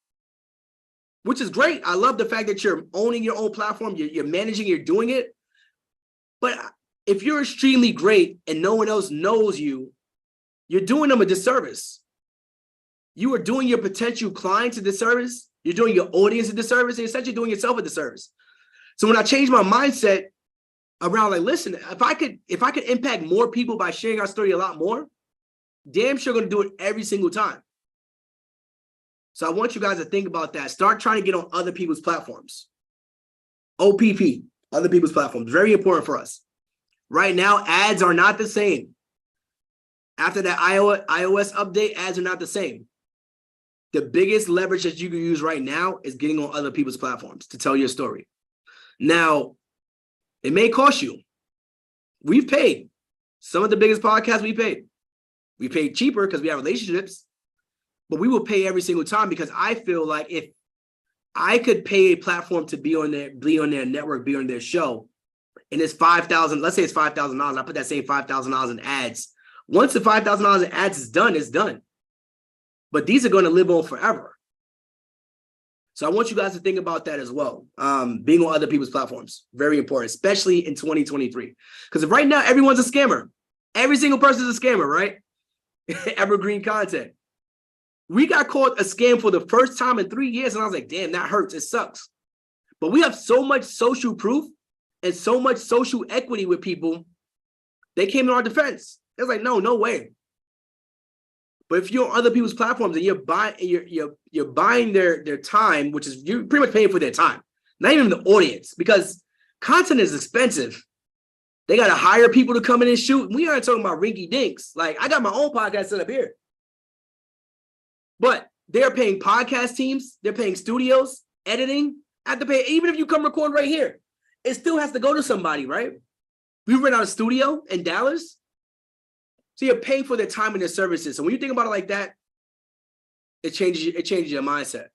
which is great. I love the fact that you're owning your own platform, you're managing, you're doing it. But if you're extremely great and no one else knows you, you're doing them a disservice. You are doing your potential clients a disservice. You're doing your audience a disservice, and you're essentially doing yourself a disservice. So when I changed my mindset around, like, listen, if I could impact more people by sharing our story a lot more, damn sure going to do it every single time. So I want you guys to think about that. Start trying to get on other people's platforms. OPP, other people's platforms, very important for us. Right now, ads are not the same. After that iOS update, ads are not the same. The biggest leverage that you can use right now is getting on other people's platforms to tell your story. Now, it may cost you. We've paid. Some of the biggest podcasts we paid. We paid cheaper because we have relationships, but we will pay every single time because I feel like if I could pay a platform to be on their network, be on their show, and it's $5,000, let's say it's $5,000. I put that same $5,000 in ads. Once the $5,000 in ads is done, it's done. But these are going to live on forever. So I want you guys to think about that as well. Being on other people's platforms, very important, especially in 2023. Because right now, everyone's a scammer. Every single person is a scammer, right? Evergreen content. We got caught a scam for the first time in 3 years, and I was like, damn, that hurts. It sucks. But we have so much social proof and so much social equity with people. They came to our defense. It was like, no way. But if you're on other people's platforms and you're buying their time, which is, you're pretty much paying for their time, not even the audience, because content is expensive. They got to hire people to come in and shoot. We aren't talking about rinky dinks. Like, I got my own podcast set up here, but they're paying podcast teams, they're paying studios, editing. I have to pay, even if you come record right here, it still has to go to somebody, right? We rent out a studio in Dallas. So you're paying for their time and their services. So when you think about it like that, it changes your mindset.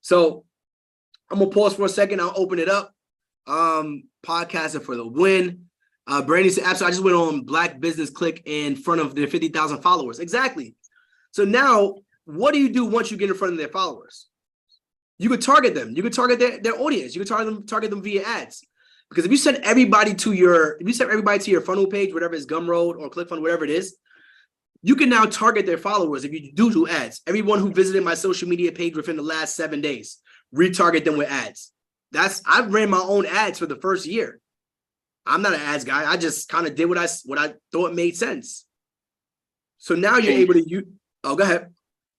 So I'm gonna pause for a second. I'll open it up. Podcasting for the win. Brandy said, absolutely. I just went on Black Business Click in front of their 50,000 followers. Exactly. So now, what do you do once you get in front of their followers? You could target them. You could target their audience. You could target them via ads. Because if you send everybody to your funnel page, whatever is Gumroad or ClickFunnels, whatever it is, you can now target their followers if you do ads. Everyone who visited my social media page within the last 7 days, retarget them with ads. I've ran my own ads for the first year. I'm not an ads guy. I just kind of did what I thought made sense. So now you're able to use. Oh, go ahead.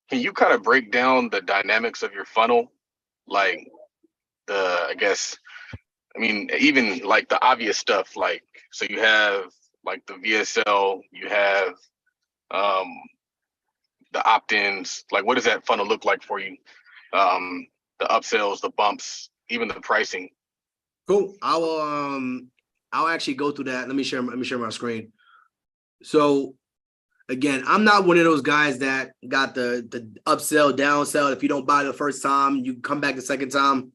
Can you kind of break down the dynamics of your funnel? Like even like the obvious stuff, like, so you have like the VSL, you have the opt-ins, like what does that funnel look like for you? The upsells, the bumps, even the pricing. Cool. I'll actually go through that. Let me share my screen. So again, I'm not one of those guys that got the upsell, downsell. If you don't buy the first time, you come back the second time.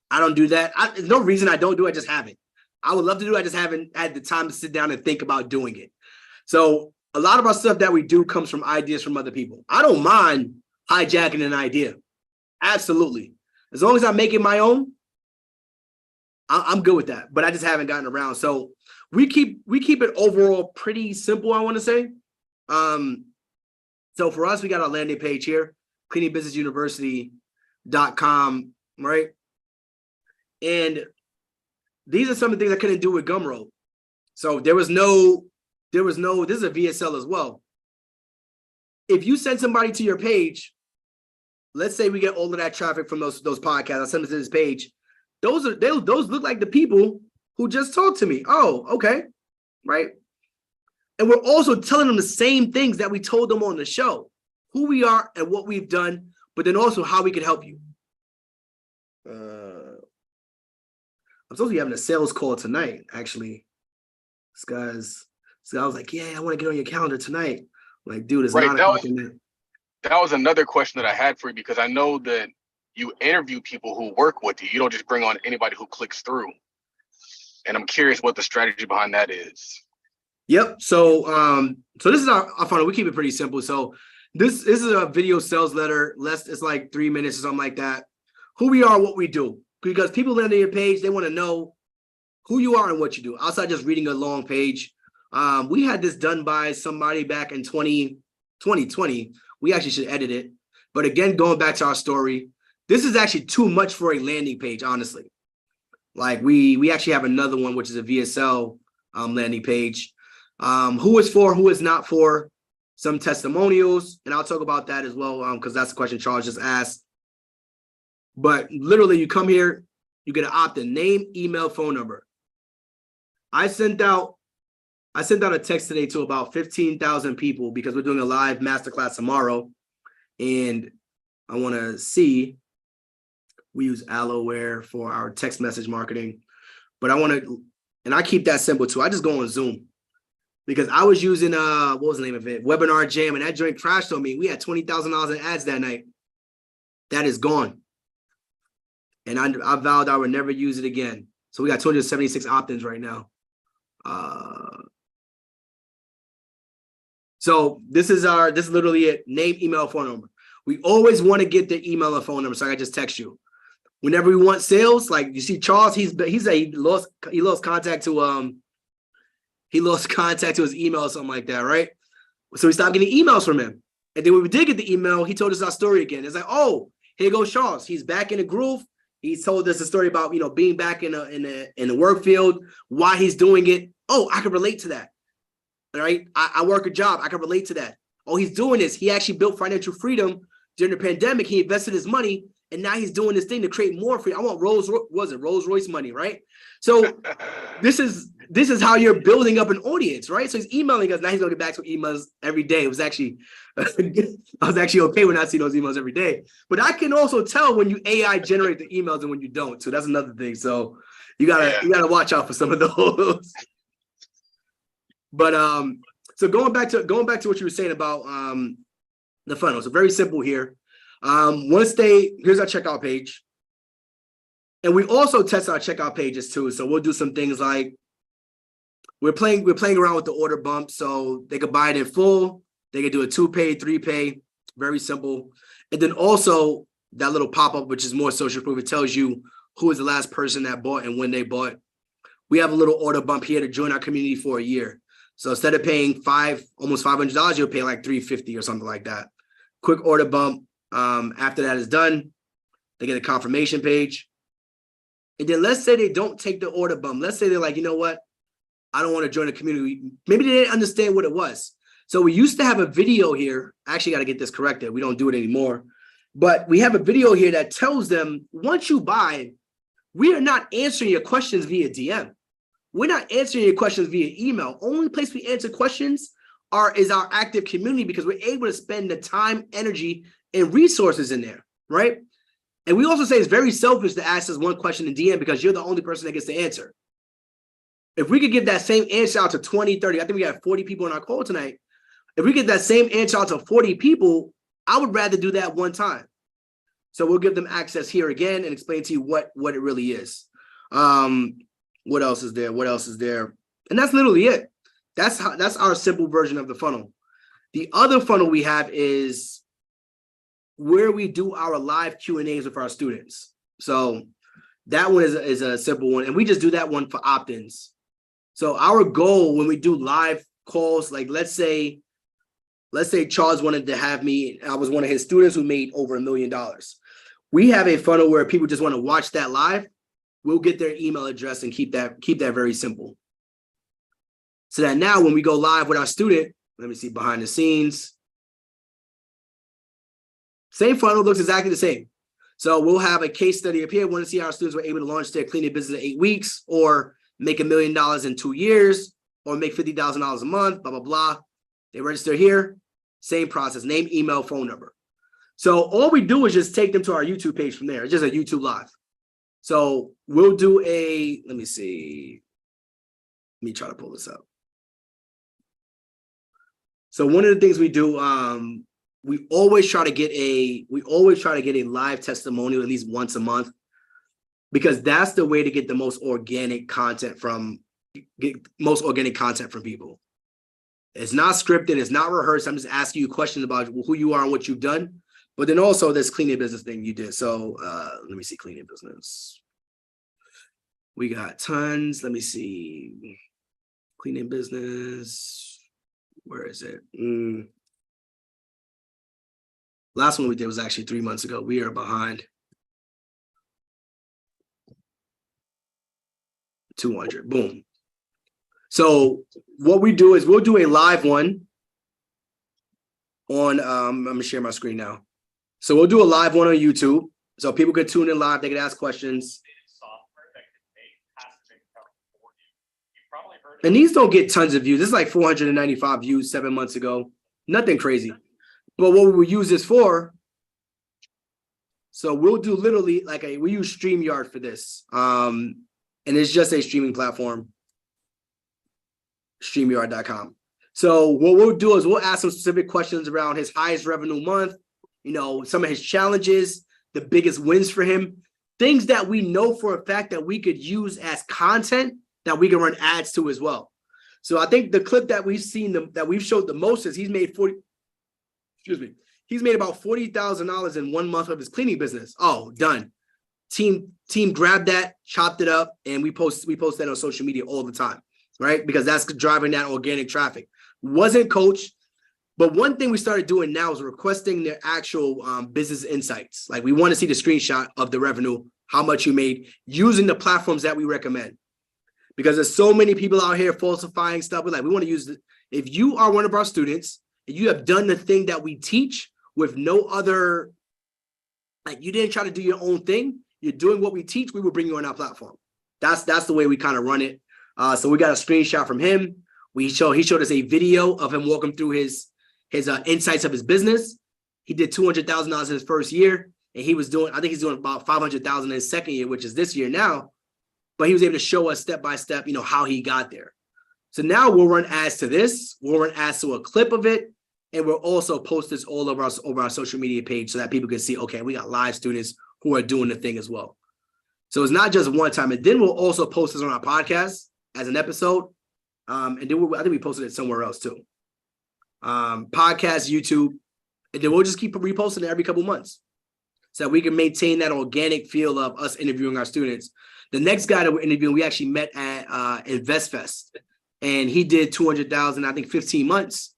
I don't do that. There's no reason I don't do it. I just haven't. I would love to do it. I just haven't had the time to sit down and think about doing it. So a lot of our stuff that we do comes from ideas from other people. I don't mind hijacking an idea. Absolutely. As long as I make it my own, I'm good with that. But I just haven't gotten around. So we keep it overall pretty simple, I want to say. So for us, we got our landing page here, cleaningbusinessuniversity.com, right? And these are some of the things I couldn't do with Gumroad. So this is a VSL as well. If you send somebody to your page, let's say we get all of that traffic from those podcasts, I send them to this page. Those look like the people who just talked to me. Oh, okay, right? And we're also telling them the same things that we told them on the show, who we are and what we've done, but then also how we can help you. I'm supposed to be having a sales call tonight, actually. This guy was like, yeah, I want to get on your calendar tonight. I'm like, dude, it's right, 9 o'clock in there. That was another question that I had for you, because I know that you interview people who work with you. You don't just bring on anybody who clicks through. And I'm curious what the strategy behind that is. Yep. So this is our funnel. We keep it pretty simple. So this is a video sales letter. It's like 3 minutes or something like that. Who we are, what we do. Because people land on your page, they want to know who you are and what you do, outside just reading a long page. We had this done by somebody back in 2020. We actually should edit it. But again, going back to our story, this is actually too much for a landing page, honestly. Like we actually have another one, which is a VSL landing page. Who is for, who is not for, some testimonials. And I'll talk about that as well, because that's the question Charles just asked. But literally, you come here, you get an opt-in, name, email, phone number. I sent out a text today to about 15,000 people because we're doing a live masterclass tomorrow. And I want to see, we use Alloware for our text message marketing, but and I keep that simple too. I just go on Zoom because I was using, what was the name of it? Webinar Jam, and that joint crashed on me. We had $20,000 in ads that night. That is gone. And I vowed I would never use it again. So we got 276 opt-ins right now. So this is literally it. Name, email, phone number. We always want to get the email and phone number, so I can just text you. Whenever we want sales, like you see Charles, he lost contact to his email or something like that, right? So we stopped getting emails from him. And then when we did get the email, he told us our story again. It's like, oh, here goes Charles. He's back in the groove. He's told us a story about, being back in the work field, why he's doing it. Oh, I can relate to that. All right. I work a job. I can relate to that. Oh, he's doing this. He actually built financial freedom during the pandemic. He invested his money, and now he's doing this thing to create more freedom. I want Rolls Royce money, right? So this is how you're building up an audience, right? So he's emailing us. Now he's going to get back to emails every day. It was actually, I was actually okay when I see those emails every day. But I can also tell when you AI generate the emails and when you don't. So that's another thing. So you gotta watch out for some of those. But so going back to what you were saying about the funnel. So very simple here. Here's our checkout page. And we also test our checkout pages too. So we'll do some things like we're playing around with the order bump. So they could buy it in full. They could do a 2-pay, 3-pay, very simple. And then also that little pop-up, which is more social proof. It tells you who is the last person that bought and when they bought. We have a little order bump here to join our community for a year. So instead of paying almost $500, you'll pay like $350 or something like that. Quick order bump. After that is done, they get a confirmation page. And then let's say they don't take the order bump. Let's say they're like, you know what? I don't want to join the community. Maybe they didn't understand what it was. So we used to have a video here. I actually got to get this corrected. We don't do it anymore. But we have a video here that tells them, once you buy, we are not answering your questions via DM. We're not answering your questions via email. Only place we answer questions is our active community, because we're able to spend the time, energy, and resources in there, right? And we also say it's very selfish to ask us one question in DM because you're the only person that gets to answer. If we could give that same answer out to 20, 30, I think we got 40 people on our call tonight. If we get that same answer out to 40 people, I would rather do that one time. So we'll give them access here again and explain to you what it really is. What else is there? What else is there? And that's literally it. That's our simple version of the funnel. The other funnel we have is where we do our live Q&As with our students. So that one is a simple one. And we just do that one for opt-ins. So our goal when we do live calls, like let's say Charles wanted to have me, I was one of his students who made over $1 million. We have a funnel where people just want to watch that live. We'll get their email address and keep that very simple. So that now when we go live with our student, let me see behind the scenes. Same funnel, looks exactly the same. So we'll have a case study up here. Want to see how our students were able to launch their cleaning business in 8 weeks, or make $1 million in 2 years, or make $50,000 a month, blah, blah, blah. They register here, same process, name, email, phone number. So all we do is just take them to our YouTube page from there. It's just a YouTube live. So we'll do let me see. Let me try to pull this up. So one of the things we do, we always try to get a live testimonial at least once a month, because that's the way to get the most organic content from people. It's not scripted, it's not rehearsed. I'm just asking you questions about who you are and what you've done. But then also this cleaning business thing you did. So let me see, cleaning business. We got tons. Let me see. Cleaning business. Where is it? Last one we did was actually 3 months ago. We are behind. 200. Boom. So what we do is we'll do a live one on, I'm gonna share my screen now. So we'll do a live one on YouTube. So people could tune in live, they could ask questions. And these don't get tons of views. This is like 495 views 7 months ago. Nothing crazy. But what we will use this for, so we'll do literally we use StreamYard for this. And it's just a streaming platform. StreamYard.com. So what we'll do is we'll ask some specific questions around his highest revenue month, some of his challenges, the biggest wins for him, things that we know for a fact that we could use as content that we can run ads to as well. So I think the clip that we've seen that we've showed the most is he's made about $40,000 in 1 month of his cleaning business. Oh, done. Team grabbed that, chopped it up, and we post that on social media all the time, right? Because that's driving that organic traffic. Wasn't coached, but one thing we started doing now is requesting their actual business insights. Like we want to see the screenshot of the revenue, how much you made, using the platforms that we recommend. Because there's so many people out here falsifying stuff. We want to use it. If you are one of our students and you have done the thing that we teach with no other, you didn't try to do your own thing, you're doing what we teach, we will bring you on our platform. That's the way we kind of run it. So we got a screenshot from him. He showed us a video of him walking through his insights of his business. He did $200,000 in his first year, and I think he's doing about $500,000 in his second year, which is this year now. But he was able to show us step by step, how he got there. So now we'll run ads to this. We'll run ads to a clip of it, and we'll also post this all over our social media page so that people can see, okay, we got live students who are doing the thing as well. So it's not just one time. And then we'll also post this on our podcast as an episode. And then I think we posted it somewhere else too. Podcast, YouTube, and then we'll just keep reposting it every couple months so that we can maintain that organic feel of us interviewing our students. The next guy that we're interviewing, we actually met at InvestFest, and he did $200,000, I think 15 months.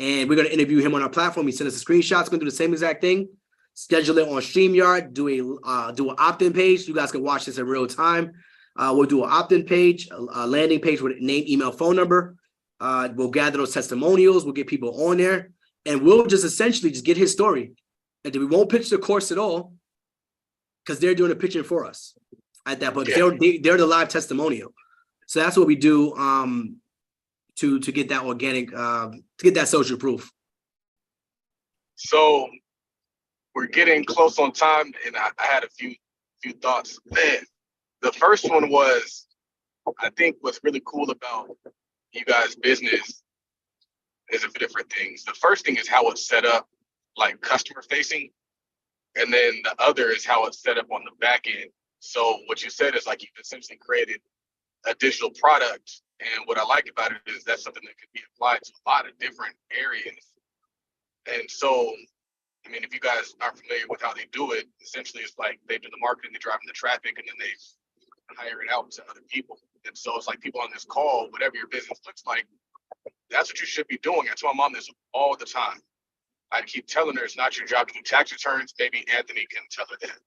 And we're going to interview him on our platform. He sent us a screenshot. It's going to do the same exact thing. Schedule it on StreamYard, do an opt-in page. You guys can watch this in real time. We'll do an opt-in page, a landing page with name, email, phone number. We'll gather those testimonials. We'll get people on there, and we'll just essentially just get his story. And we won't pitch the course at all because they're doing the pitching for us at that point. Yeah. They're the live testimonial. So that's what we do to get that organic, to get that social proof. So we're getting close on time, and I had a few thoughts. Man, the first one was, I think what's really cool about you guys' business is a few different things. The first thing is how it's set up, like customer facing. And then the other is how it's set up on the back end. So what you said is like you've essentially created a digital product. And what I like about it is that's something that could be applied to a lot of different areas. And so, I mean, if you guys aren't familiar with how they do it, essentially it's like they do the marketing, they drive the traffic, and then they hire it out to other people. And so it's like people on this call, whatever your business looks like, that's what you should be doing. I tell my mom this all the time. I keep telling her it's not your job to do tax returns. Maybe Anthony can tell her that.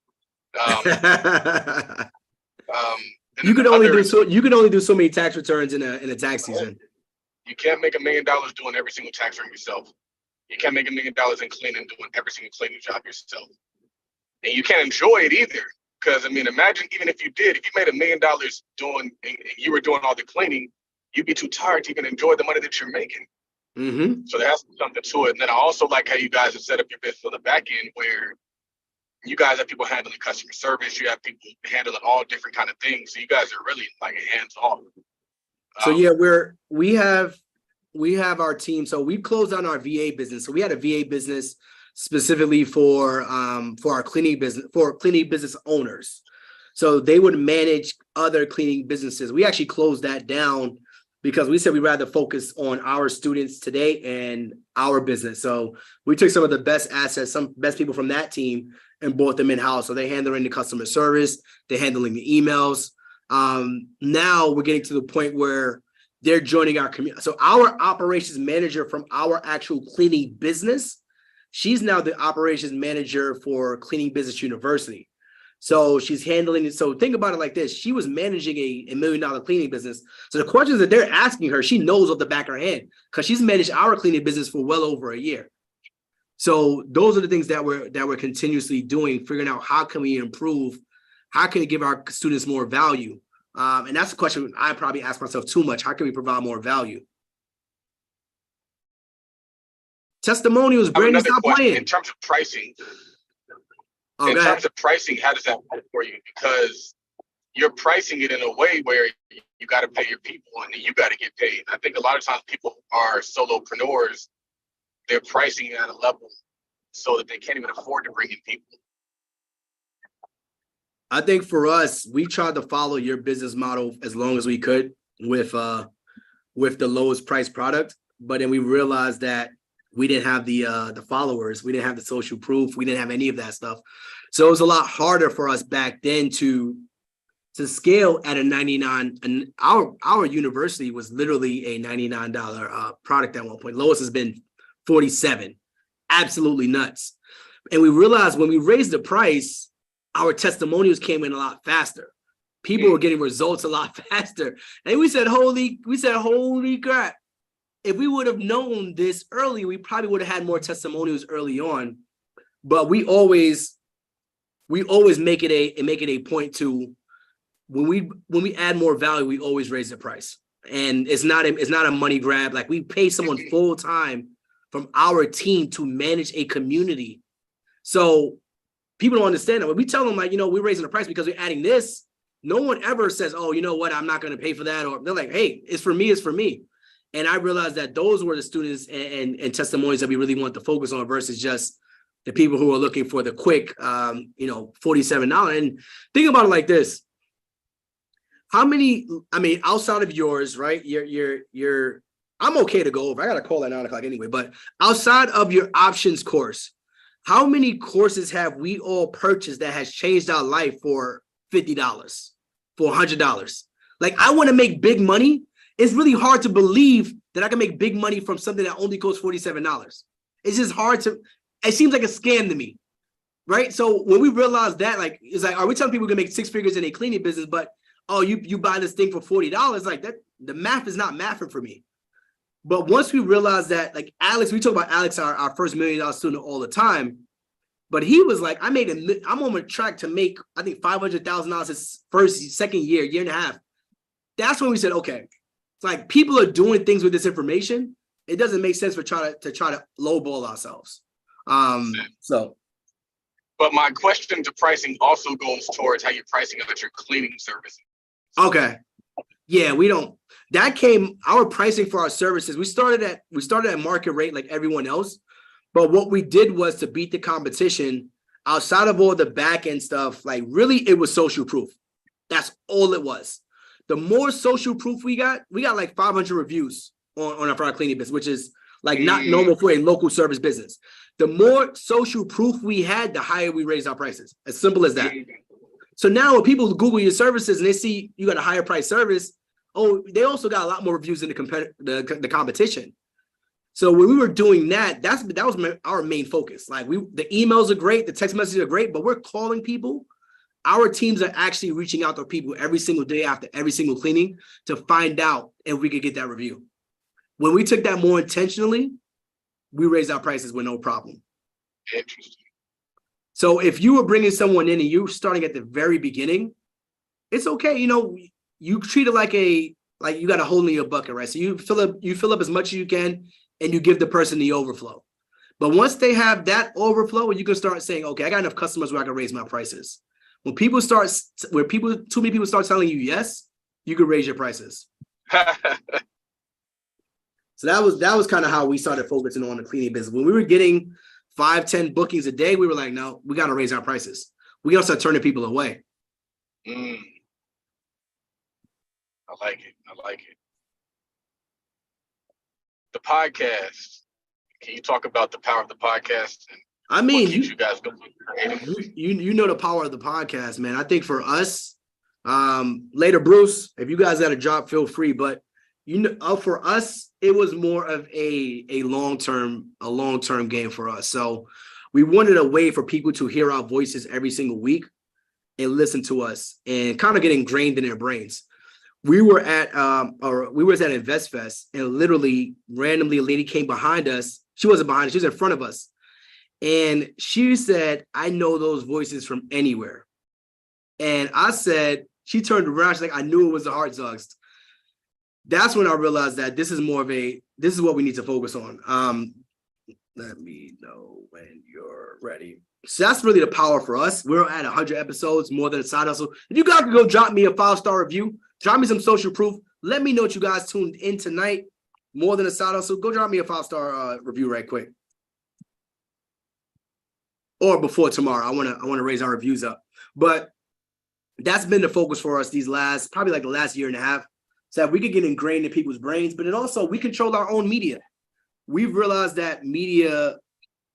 You could only do so many tax returns in a tax season. You can't make $1 million doing every single tax return yourself. You can't make $1 million in cleaning doing every single cleaning job yourself. And you can't enjoy it either. Because I mean, imagine even if you did, if you made $1 million doing and you were doing all the cleaning, you'd be too tired to even enjoy the money that you're making. Mm-hmm. So there has to be something to it. And then I also like how you guys have set up your business on the back end where you guys have people handling customer service. You have people handling all different kind of things. So you guys are really like hands off. So yeah, we have our team. So we closed down our VA business. So we had a VA business specifically for our cleaning business owners. So they would manage other cleaning businesses. We actually closed that down because we said we'd rather focus on our students today and our business. So we took some of the best assets, some best people from that team and brought them in-house. So they're handling the customer service, they're handling the emails. Now we're getting to the point where they're joining our community. So our operations manager from our actual cleaning business, she's now the operations manager for Cleaning Business University. So she's handling it. So think about it like this. She was managing a $1 million cleaning business. So the questions that they're asking her, she knows off the back of her head because she's managed our cleaning business for well over a year. So those are the things that we're continuously doing, figuring out how can we improve, how can we give our students more value? And that's a question I probably ask myself too much. How can we provide more value? Testimonials, Brandon, stop playing. In terms of pricing, terms of pricing, how does that work for you? Because you're pricing it in a way where you got to pay your people and then you got to get paid. I think a lot of times people are solopreneurs. They're pricing it at a level so that they can't even afford to bring in people. I think for us, we tried to follow your business model as long as we could with the lowest price product, but then we realized that we didn't have the followers, we didn't have the social proof, we didn't have any of that stuff. So it was a lot harder for us back then to scale at a $99. And our university was literally a $99 product at one point. Lowest has been $47, absolutely nuts. And we realized when we raised the price, our testimonials came in a lot faster. People were getting results a lot faster. And we said, holy crap. If we would have known this early, we probably would have had more testimonials early on. But we always make it a point to when we add more value, we always raise the price. And it's not a money grab. Like we pay someone full time from our team to manage a community. So people don't understand that. When we tell them like, we're raising the price because we're adding this, no one ever says, oh, you know what, I'm not going to pay for that. Or they're like, hey, it's for me. And I realized that those were the students and testimonies that we really want to focus on versus just the people who are looking for the quick, $47. And think about it like this. How many, outside of yours, right? I'm okay to go over. I got a call at 9 o'clock anyway, but outside of your options course, how many courses have we all purchased that has changed our life for $50, for $100? Like, I want to make big money. It's really hard to believe that I can make big money from something that only costs $47. It's just hard it seems like a scam to me, right? So when we realized that, like, it's like, are we telling people we can make 6 figures in a cleaning business, but, oh, you buy this thing for $40? Like that, the math is not mathing for me. But once we realized that, like Alex, we talk about Alex, our first $1 million student all the time, but he was like, I'm on a track to make, I think $500,000 his second year and a half. That's when we said, okay, it's like people are doing things with this information. It doesn't make sense to try to lowball ourselves. So. But my question to pricing also goes towards how you're pricing out your cleaning service. Okay. Yeah, we don't. That came our pricing for our services. We started at market rate like everyone else, but what we did was to beat the competition. Outside of all the back end stuff, like really, it was social proof. That's all it was. The more social proof we got like 500 reviews on our cleaning business, which is like not normal for a local service business. The more social proof we had, the higher we raised our prices. As simple as that. So now when people Google your services and they see you got a higher price service, oh, they also got a lot more reviews than the competition. So when we were doing that, that was our main focus. Like the emails are great, the text messages are great, but we're calling people. Our teams are actually reaching out to people every single day after every single cleaning to find out if we could get that review. When we took that more intentionally, we raised our prices with no problem. Interesting. So if you were bringing someone in and you're starting at the very beginning, it's okay. You know, you treat it like you got a hole in your bucket, right? So you fill up as much as you can and you give the person the overflow. But once they have that overflow, you can start saying, okay, I got enough customers where I can raise my prices. When too many people start telling you yes, you can raise your prices. So that was kind of how we started focusing on the cleaning business. When we were getting 5-10 bookings a day, we were like, no, we got to raise our prices. We got to start turning people away. I like it. I like it. The podcast. Can you talk about the power of the podcast? And I mean, what keeps you guys going? You know the power of the podcast, man. I think for us, later, Bruce, if you guys got a job, feel free. But you know, for us, it was more of a long-term game for us. So we wanted a way for people to hear our voices every single week and listen to us and kind of get ingrained in their brains. We were at InvestFest, and literally randomly a lady came behind us. She wasn't behind us, she was in front of us. And she said, I know those voices from anywhere. And I said, she turned around, she's like, I knew it was the Hartzogs. That's when I realized that this is what we need to focus on. Let me know when you're ready. So that's really the power for us. We're at 100 episodes, more than a side hustle. If you guys could go drop me a 5-star review, drop me some social proof. Let me know what you guys tuned in tonight. More than a side hustle. Go drop me a 5-star review right quick. Or before tomorrow. I want to raise our reviews up. But that's been the focus for us these probably like the last year and a half. So that we could get ingrained in people's brains, but then also we control our own media. We've realized that media,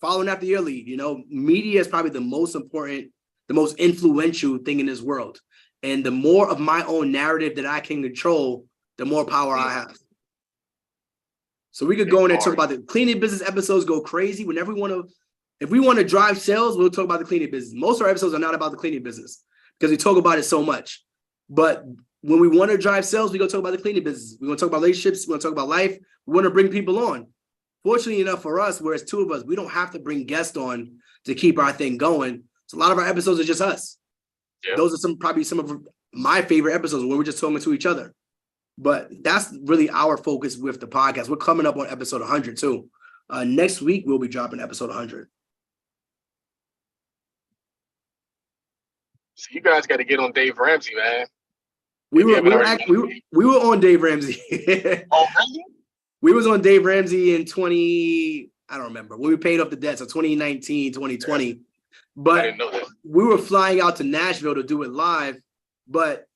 following after your lead, you know, media is probably the most important, the most influential thing in this world. And the more of my own narrative that I can control, the more power I have. So we could go in there and talk about the cleaning business. Episodes go crazy whenever if we want to drive sales, we'll talk about the cleaning business. Most of our episodes are not about the cleaning business because we talk about it so much. But when we want to drive sales, we go talk about the cleaning business. We want to talk about relationships. We want to talk about life. We want to bring people on. Fortunately enough for us, whereas two of us, we don't have to bring guests on to keep our thing going. So a lot of our episodes are just us. Yeah. Those are probably some of my favorite episodes where we're just talking to each other. But that's really our focus with the podcast. We're coming up on episode 100 too. Next week, we'll be dropping episode 100. So you guys got to get on Dave Ramsey, man. We were on Dave Ramsey. Oh, really? We was on Dave Ramsey in I don't remember, when we paid off the debt, so 2019, 2020. Yeah. But I didn't know that. We were flying out to Nashville to do it live, but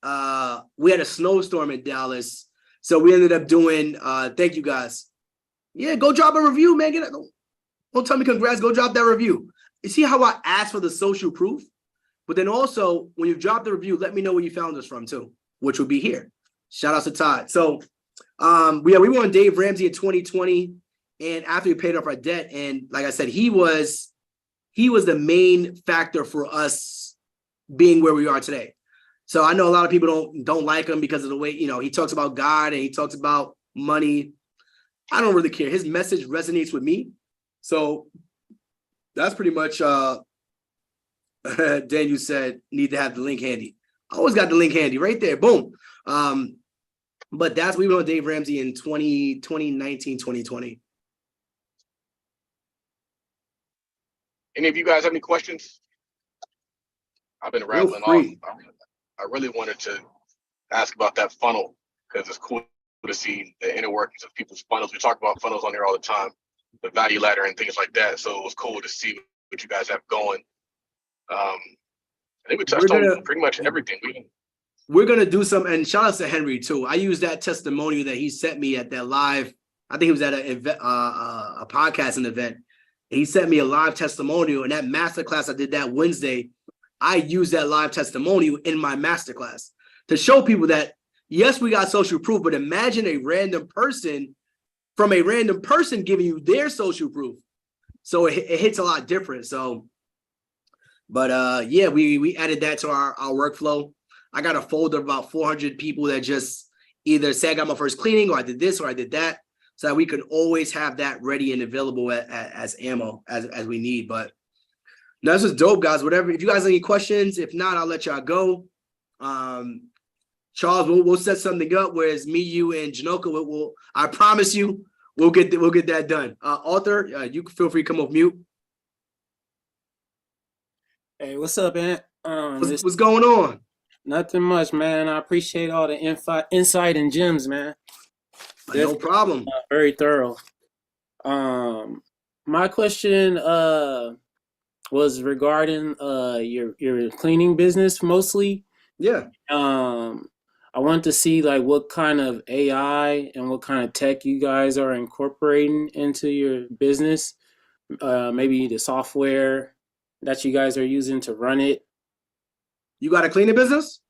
we had a snowstorm in Dallas. So we ended up doing, thank you guys. Yeah, go drop a review, man. Don't tell me congrats, go drop that review. You see how I asked for the social proof? But then also, when you drop the review, let me know where you found us from too, which will be here. Shout out to Todd. So we were on Dave Ramsey in 2020, and after we paid off our debt, and like I said, he was the main factor for us being where we are today. So I know a lot of people don't like him because of the way, you know, he talks about God and he talks about money. I don't really care. His message resonates with me. So that's pretty much Daniel said, need to have the link handy. I always got the link handy right there. Boom. But we were on Dave Ramsey in 2019, 2020. Any of you guys have any questions? I've been rattling off. I really wanted to ask about that funnel because it's cool to see the inner workings of people's funnels. We talk about funnels on here all the time, the value ladder and things like that. So it was cool to see what you guys have going. I think we touched on pretty much everything. We're gonna do some, and shout out to Henry too. I used that testimonial that he sent me at that live. I think it was at an event, a podcasting event. He sent me a live testimonial, and that masterclass I did that Wednesday, I used that live testimonial in my masterclass to show people that yes, we got social proof, but imagine a random person giving you their social proof. So it hits a lot different. So, but yeah, we added that to our workflow. I got a folder of about 400 people that just either say I got my first cleaning, or I did this, or I did that, so that we can always have that ready and available as ammo as we need. But no, this is dope, guys. Whatever. If you guys have any questions, if not, I'll let y'all go. Charles, we'll set something up where it's me, you, and Janoka. I promise you, we'll get that done. Arthur, you can feel free to come off mute. Hey, what's up, Ant? What's going on? Nothing much, man. I appreciate all the insight and gems, man. No problem. Very thorough. My question was regarding your cleaning business mostly. Yeah. I want to see like what kind of AI and what kind of tech you guys are incorporating into your business. Maybe the software that you guys are using to run it. You got a cleaning business?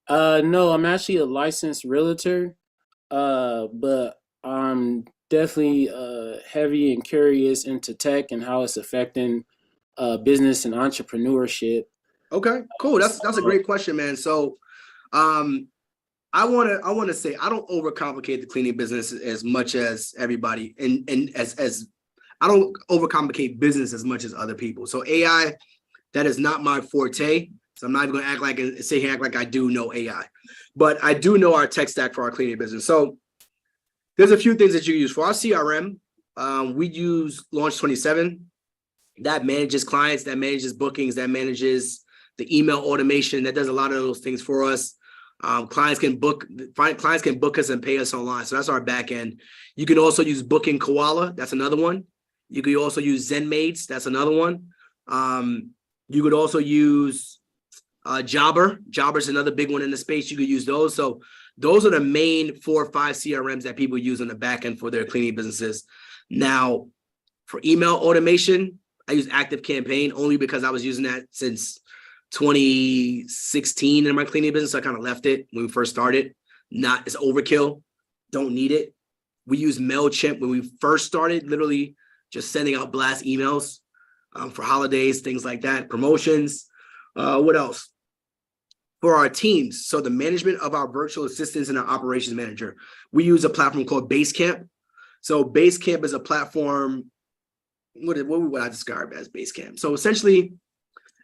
No, I'm actually a licensed realtor. But I'm definitely heavy and curious into tech and how it's affecting business and entrepreneurship. Okay, cool. That's a great question, man. So, I want to say I don't overcomplicate the cleaning business as much as everybody, and as I don't overcomplicate business as much as other people. So AI, that is not my forte. So I'm not even going to act like I do know AI, but I do know our tech stack for our cleaning business. So there's a few things that you use for our CRM. We use Launch 27. That manages clients, that manages bookings, that manages the email automation. That does a lot of those things for us. Clients can book us and pay us online. So that's our back end. You can also use Booking Koala. That's another one. You could also use ZenMaids. That's another one. You could also use Jobber. Jobber's another big one in the space. You could use those. So those are the main 4 or 5 CRMs that people use on the back end for their cleaning businesses. Now, for email automation, I use ActiveCampaign only because I was using that since 2016 in my cleaning business. So I kind of left it when we first started. It's overkill. Don't need it. We use MailChimp when we first started, literally just sending out blast emails for holidays, things like that, promotions. What else? For our teams, so the management of our virtual assistants and our operations manager, we use a platform called Basecamp. So Basecamp is a platform. What would I describe as Basecamp? So essentially,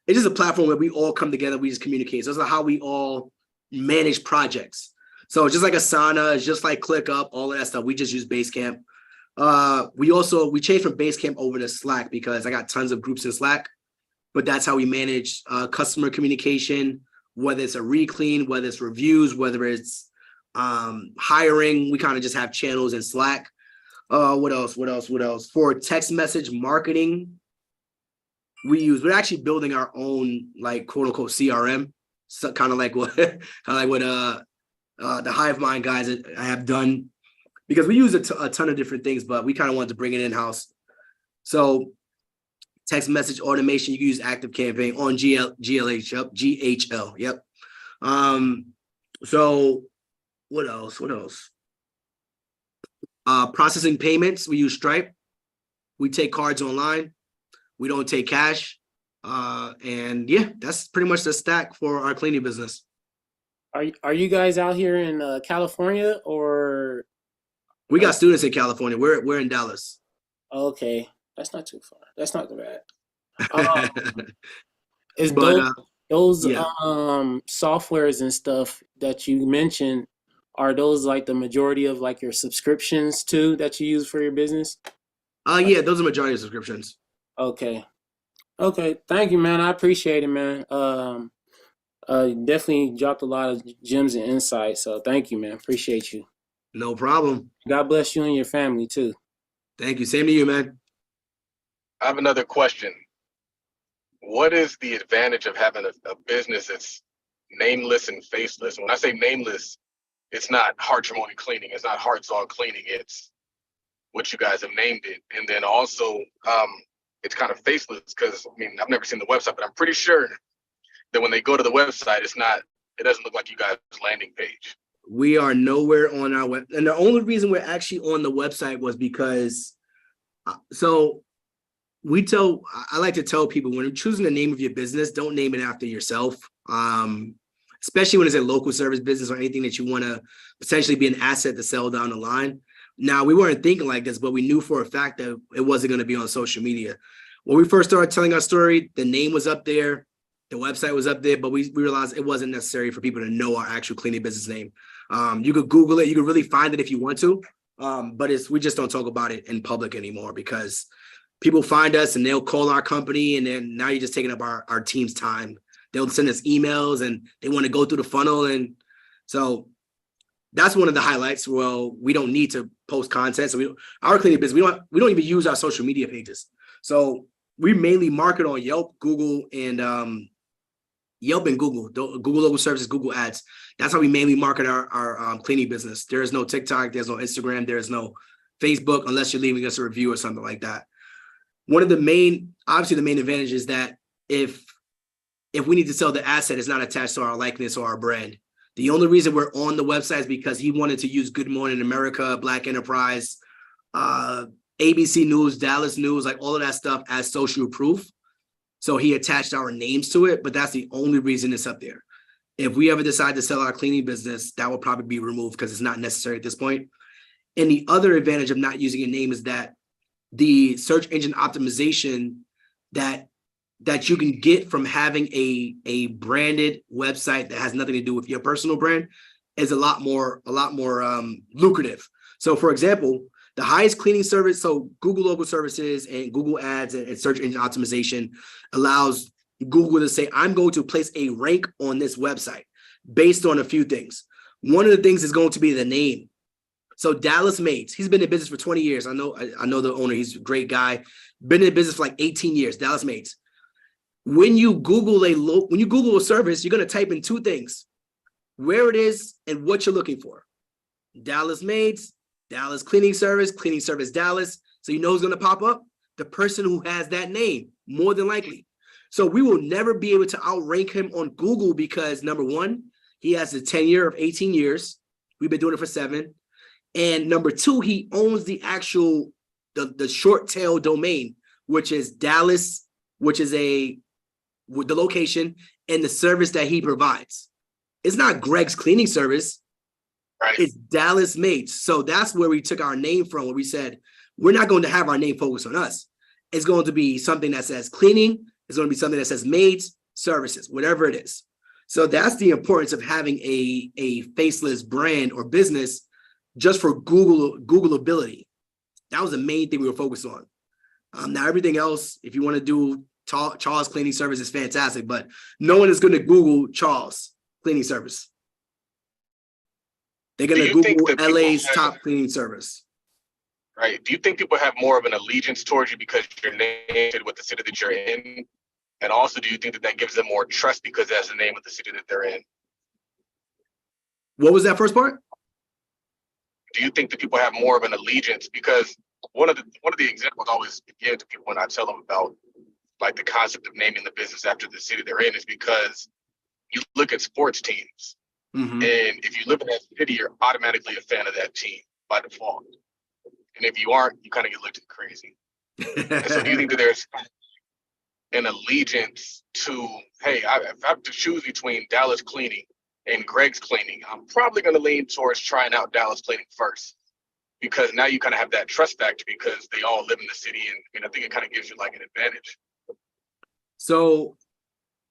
it's just a platform where we all come together, we just communicate. So that's how we all manage projects. So it's just like Asana, it's just like ClickUp, all of that stuff. We just use Basecamp. We changed from Basecamp over to Slack because I got tons of groups in Slack, but that's how we manage customer communication, whether it's a reclean, whether it's reviews, whether it's hiring. We kind of just have channels in Slack. What else? For text message marketing, we're actually building our own, like, quote unquote CRM. So kind of like what the Hive Mind guys have done, because we use a ton of different things, but we kind of wanted to bring it in-house. So text message automation, you can use ActiveCampaign on GHL. Yep. So what else? Processing payments, we use Stripe. We take cards online. We don't take cash. And yeah, that's pretty much the stack for our cleaning business. Are you guys out here in California, or? We got students in California. We're in Dallas. Okay, that's not too far. That's not too bad. Those softwares and stuff that you mentioned, are those like the majority of like your subscriptions too that you use for your business? Yeah, those are majority of subscriptions. Okay. Thank you, man. I appreciate it, man. Definitely dropped a lot of gems and insights. So thank you, man. Appreciate you. No problem. God bless you and your family too. Thank you. Same to you, man. I have another question. What is the advantage of having a business that's nameless and faceless? When I say nameless, it's not Hartrimony Cleaning, it's not Hartzog Cleaning, it's what you guys have named it. And then also, it's kind of faceless because, I mean, I've never seen the website, but I'm pretty sure that when they go to the website, it doesn't look like you guys' landing page. We are nowhere on our web. And the only reason we're actually on the website was because, I like to tell people when you're choosing the name of your business, don't name it after yourself. Especially when it's a local service business or anything that you want to potentially be an asset to sell down the line. Now, we weren't thinking like this, but we knew for a fact that it wasn't going to be on social media. When we first started telling our story, the name was up there, the website was up there, but we realized it wasn't necessary for people to know our actual cleaning business name. You could Google it, you could really find it if you want to, but we just don't talk about it in public anymore because people find us and they'll call our company, and then now you're just taking up our team's time. They'll send us emails and they want to go through the funnel. And so that's one of the highlights. Well, we don't need to post content. So our cleaning business, we don't even use our social media pages. So we mainly market on Yelp, Google, and Yelp and Google local services, Google ads. That's how we mainly market our cleaning business. There is no TikTok, there's no Instagram, there's no Facebook, unless you're leaving us a review or something like that. Obviously the main advantage is that if we need to sell the asset, it's not attached to our likeness or our brand. The only reason we're on the website is because he wanted to use Good Morning America, Black Enterprise, ABC News, Dallas News, like all of that stuff as social proof. So he attached our names to it, but that's the only reason it's up there. If we ever decide to sell our cleaning business, that will probably be removed because it's not necessary at this point. And the other advantage of not using a name is that the search engine optimization that you can get from having a branded website that has nothing to do with your personal brand is a lot more lucrative. So for example, the highest cleaning service, so Google local services and Google ads and search engine optimization allows Google to say, I'm going to place a rank on this website based on a few things. One of the things is going to be the name. So Dallas Mates, he's been in business for 20 years. I know the owner, he's a great guy. Been in business for like 18 years, Dallas Mates. When you Google a service, you're going to type in two things: where it is and what you're looking for. Dallas Mates, Dallas Cleaning Service Dallas. So you know who's going to pop up? The person who has that name, more than likely. So we will never be able to outrank him on Google because, number one, he has a tenure of 18 years. We've been doing it for 7. And number two, he owns the actual, the short tail domain, which is Dallas, which is the location and the service that he provides. It's not Greg's Cleaning Service. Right. It's Dallas Mates. So that's where we took our name from, where we said, we're not going to have our name focused on us. It's going to be something that says cleaning. It's going to be something that says maids, services, whatever it is. So that's the importance of having a faceless brand or business just for Googleability. That was the main thing we were focused on. Now, everything else, if you want to do Charles Cleaning Service, is fantastic, but no one is going to Google Charles Cleaning Service. They're going to Google LA's top cleaning service. Right. Do you think people have more of an allegiance towards you because you're named with the city that you're in? And also, do you think that gives them more trust because that's the name of the city that they're in? What was that first part? Do you think that people have more of an allegiance? Because one of the examples I always give to people when I tell them about like the concept of naming the business after the city they're in is because you look at sports teams. Mm-hmm. And if you live in that city, you're automatically a fan of that team by default. And if you aren't, you kind of get looked at crazy. And so do you think that there's an allegiance to, hey, if I have to choose between Dallas Cleaning and Greg's Cleaning, I'm probably going to lean towards trying out Dallas Cleaning first, because now you kind of have that trust factor because they all live in the city. And I think it kind of gives you like an advantage. So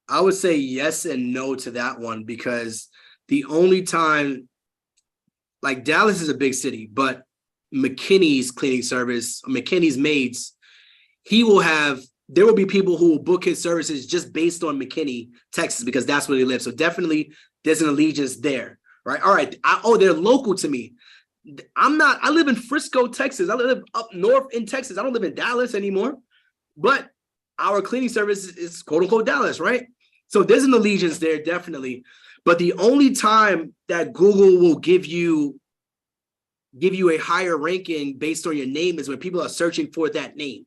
I would say yes and no to that one, because the only time, like Dallas is a big city, but McKinney's cleaning service, McKinney's maids, there will be people who will book his services just based on McKinney, Texas, because that's where they live. So definitely there's an allegiance there, right? All right. They're local to me. I live in Frisco, Texas. I live up north in Texas. I don't live in Dallas anymore. But our cleaning service is quote unquote Dallas, right? So there's an allegiance there, definitely. But the only time that Google will give you a higher ranking based on your name is when people are searching for that name.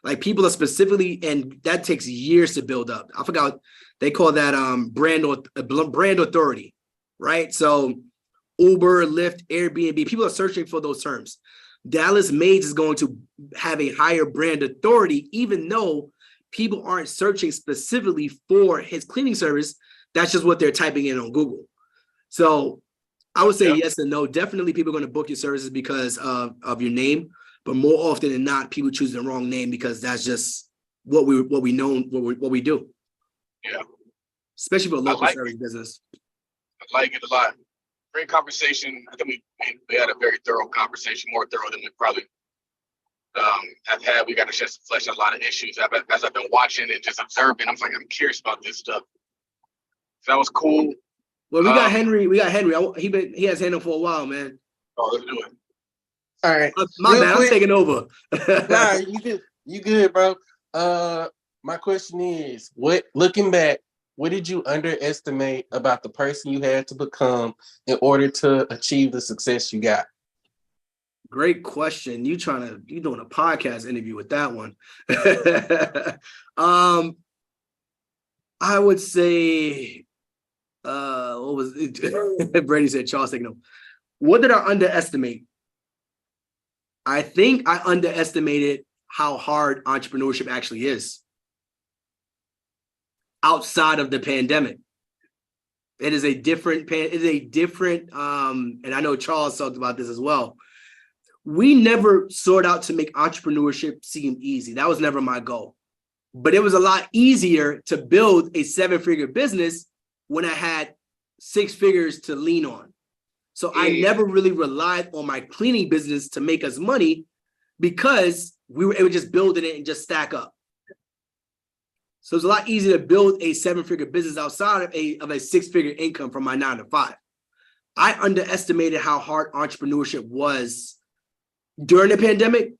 Like people are specifically, and that takes years to build up. I forgot, they call that brand authority, right? So Uber, Lyft, Airbnb, people are searching for those terms. Dallas Maids is going to have a higher brand authority, even though people aren't searching specifically for his cleaning service. That's just what they're typing in on Google. So I would say yes and no. Definitely people are going to book your services because of your name, but more often than not, people choose the wrong name because that's just what we do. Yeah. Especially for a local service business. I like it a lot. Great conversation. I think we had a very thorough conversation, more thorough than we probably have had. We got a chance to flesh out a lot of issues. As I've been watching and just observing, I'm like, I'm curious about this stuff. So that was cool. Well, we got Henry. He has handled for a while, man. Oh, let's do it. All right. My bad. I'm taking over. Nah, you good, bro. My question is, looking back, what did you underestimate about the person you had to become in order to achieve the success you got? Great question. You doing a podcast interview with that one. I would say, what was it? Brady said Charles taking over. What did I underestimate? I think I underestimated how hard entrepreneurship actually is outside of the pandemic. It is a different, and I know Charles talked about this as well. We never sought out to make entrepreneurship seem easy. That was never my goal. But it was a lot easier to build a 7-figure business when I had 6 figures to lean on. So I never really relied on my cleaning business to make us money because we were able to just build it and just stack up. So it's a lot easier to build a 7-figure business outside of a 6-figure income from my 9 to 5. I underestimated how hard entrepreneurship was during the pandemic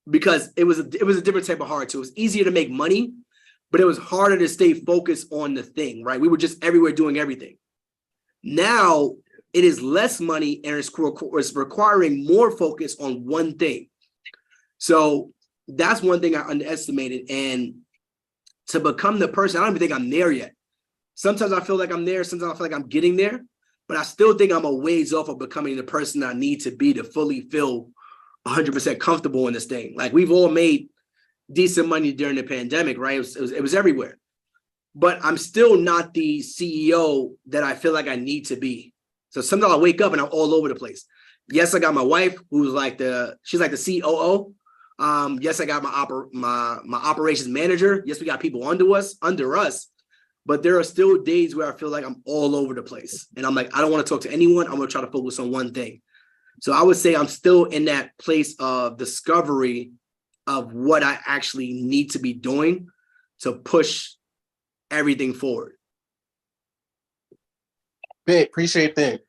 because it was a different type of hard. So it was easier to make money, but it was harder to stay focused on the thing, right? We were just everywhere doing everything. Now it is less money and it's requiring more focus on one thing. So that's one thing I underestimated. And to become the person, I don't even think I'm there yet. Sometimes I feel like I'm there. Sometimes I feel like I'm getting there, but I still think I'm a ways off of becoming the person I need to be to fully feel 100% comfortable in this thing. Like we've all made decent money during the pandemic, right? It was everywhere, but I'm still not the CEO that I feel like I need to be. So sometimes I wake up and I'm all over the place. Yes, I got my wife who's she's like the COO. Yes, I got my operations manager. Yes, we got people under us, but there are still days where I feel like I'm all over the place. And I'm like, I don't want to talk to anyone. I'm going to try to focus on one thing. So I would say I'm still in that place of discovery of what I actually need to be doing to push everything forward. Big, appreciate that.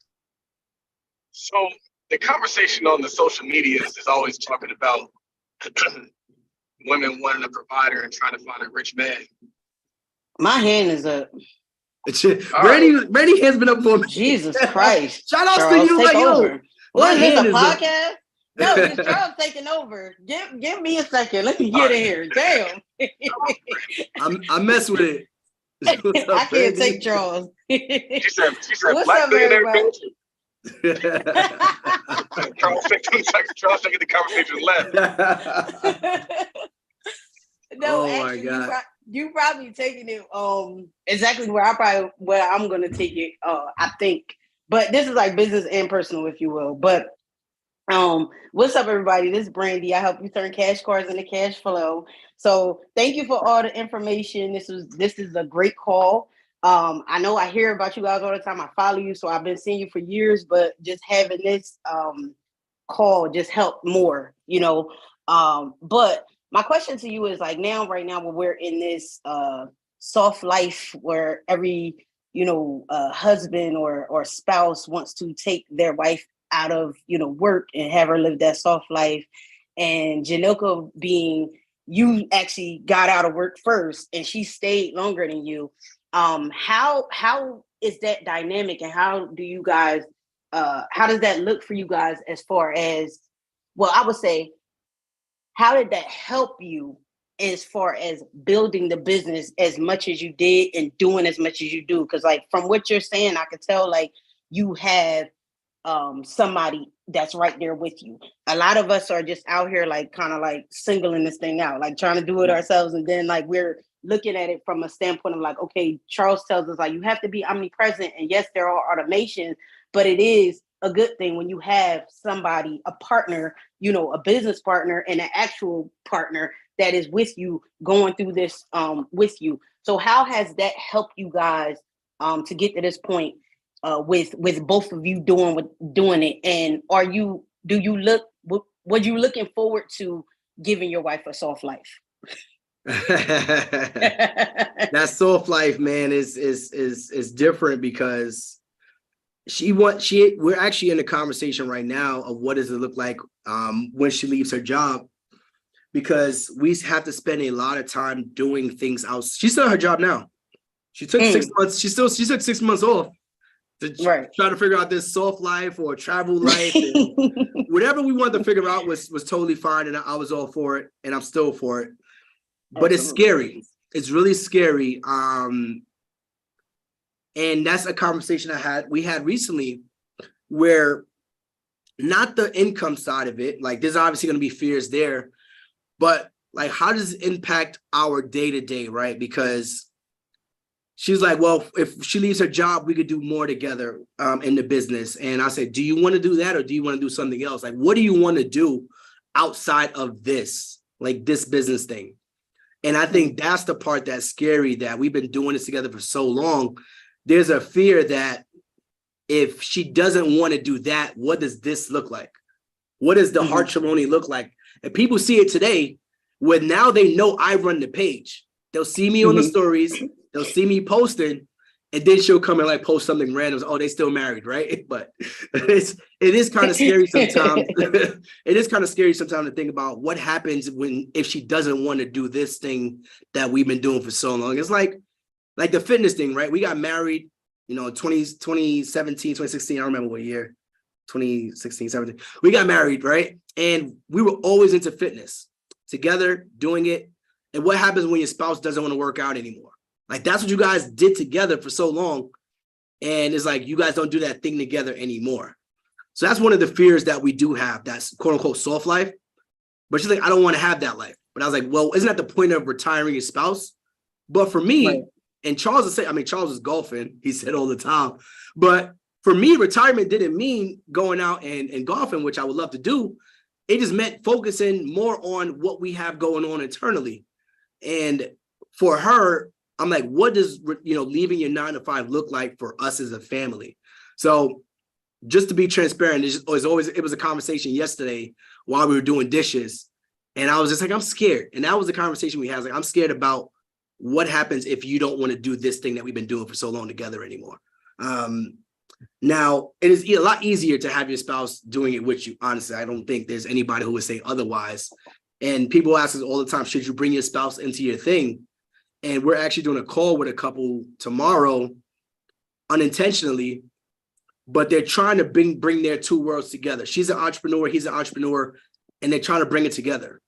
So the conversation on the social media is always talking about women wanting a provider and trying to find a rich man. My hand is up. Randy has been up for me. Jesus Christ. Shout out Charles, to you. take Like, over. What is this, a podcast? Up. No, it's Charles taking over. Give me a second. Let me get in here. Damn. I mess with it. Up, I can't take Charles. She said what's black up, everybody? Charles taking the conversation left. No, oh actually, my God. you probably taking it exactly where I'm gonna take it. I think, but this is like business and personal, if you will. But what's up, everybody? This is Brandy. I help you turn cash cards into cash flow. So thank you for all the information. This is a great call. I know I hear about you guys all the time. I follow you, so I've been seeing you for years, but just having this call just helped more, you know. But my question to you is like right now when we're in this soft life where every husband or spouse wants to take their wife out of, work and have her live that soft life. And Janoko being, you actually got out of work first and she stayed longer than you. How is that dynamic, and how do you guys, how does that look for you guys as far as, well, I would say, how did that help you as far as building the business as much as you did and doing as much as you do? Because like from what you're saying, I could tell like you have somebody that's right there with you. A lot of us are just out here like kind of like singling this thing out, like trying to do it ourselves, and then like we're looking at it from a standpoint of like, okay, Charles tells us like you have to be omnipresent, and yes, there are automations, but it is a good thing when you have somebody, a partner, a business partner and an actual partner that is with you going through this with you. So how has that helped you guys to get to this point with both of you doing it? And were you looking forward to giving your wife a soft life? That soft life, man, is different because we're actually in a conversation right now of what does it look like when she leaves her job, because we have to spend a lot of time doing things out. She's still at her job now. She took 6 months. She took 6 months off to try to figure out this soft life or travel life. Whatever we wanted to figure out was totally fine, and I was all for it, and I'm still for it. But It's scary. It's really scary. And that's a conversation we had recently, where not the income side of it, like there's obviously going to be fears there, but like how does it impact our day-to-day, right? Because she's like, well, if she leaves her job, we could do more together in the business. And I said, do you want to do that, or do you want to do something else? Like, what do you want to do outside of this, like this business thing? And I think that's the part that's scary, that we've been doing this together for so long. There's a fear that if she doesn't want to do that, what does this look like? What does the Hartzogs look like? And people see it today, where now they know I run the page. They'll see me on the stories, they'll see me posting, and then she'll come and like post something random. Oh, they still married, right? But it is kind of scary sometimes. It is kind of scary sometimes to think about what happens if she doesn't want to do this thing that we've been doing for so long. It's like the fitness thing, right? We got married, 2017, 2016, I don't remember what year, 2016, 17. We got married, right? And we were always into fitness together, doing it. And what happens when your spouse doesn't want to work out anymore? Like, that's what you guys did together for so long. And it's like, you guys don't do that thing together anymore. So that's one of the fears that we do have, that's quote unquote soft life. But she's like, I don't want to have that life. But I was like, well, isn't that the point of retiring your spouse? But for me, and Charles is saying, Charles is golfing, he said all the time. But for me, retirement didn't mean going out and golfing, which I would love to do. It just meant focusing more on what we have going on internally. And for her, I'm like, what does, leaving your 9-to-5 look like for us as a family? So just to be transparent, it was a conversation yesterday while we were doing dishes. And I was just like, I'm scared. And that was the conversation we had. Like, I'm scared about what happens if you don't want to do this thing that we've been doing for so long together anymore. Now, it is a lot easier to have your spouse doing it with you. Honestly, I don't think there's anybody who would say otherwise. And people ask us all the time, should you bring your spouse into your thing? And we're actually doing a call with a couple tomorrow, unintentionally, but they're trying to bring their two worlds together. She's an entrepreneur, he's an entrepreneur, and they're trying to bring it together.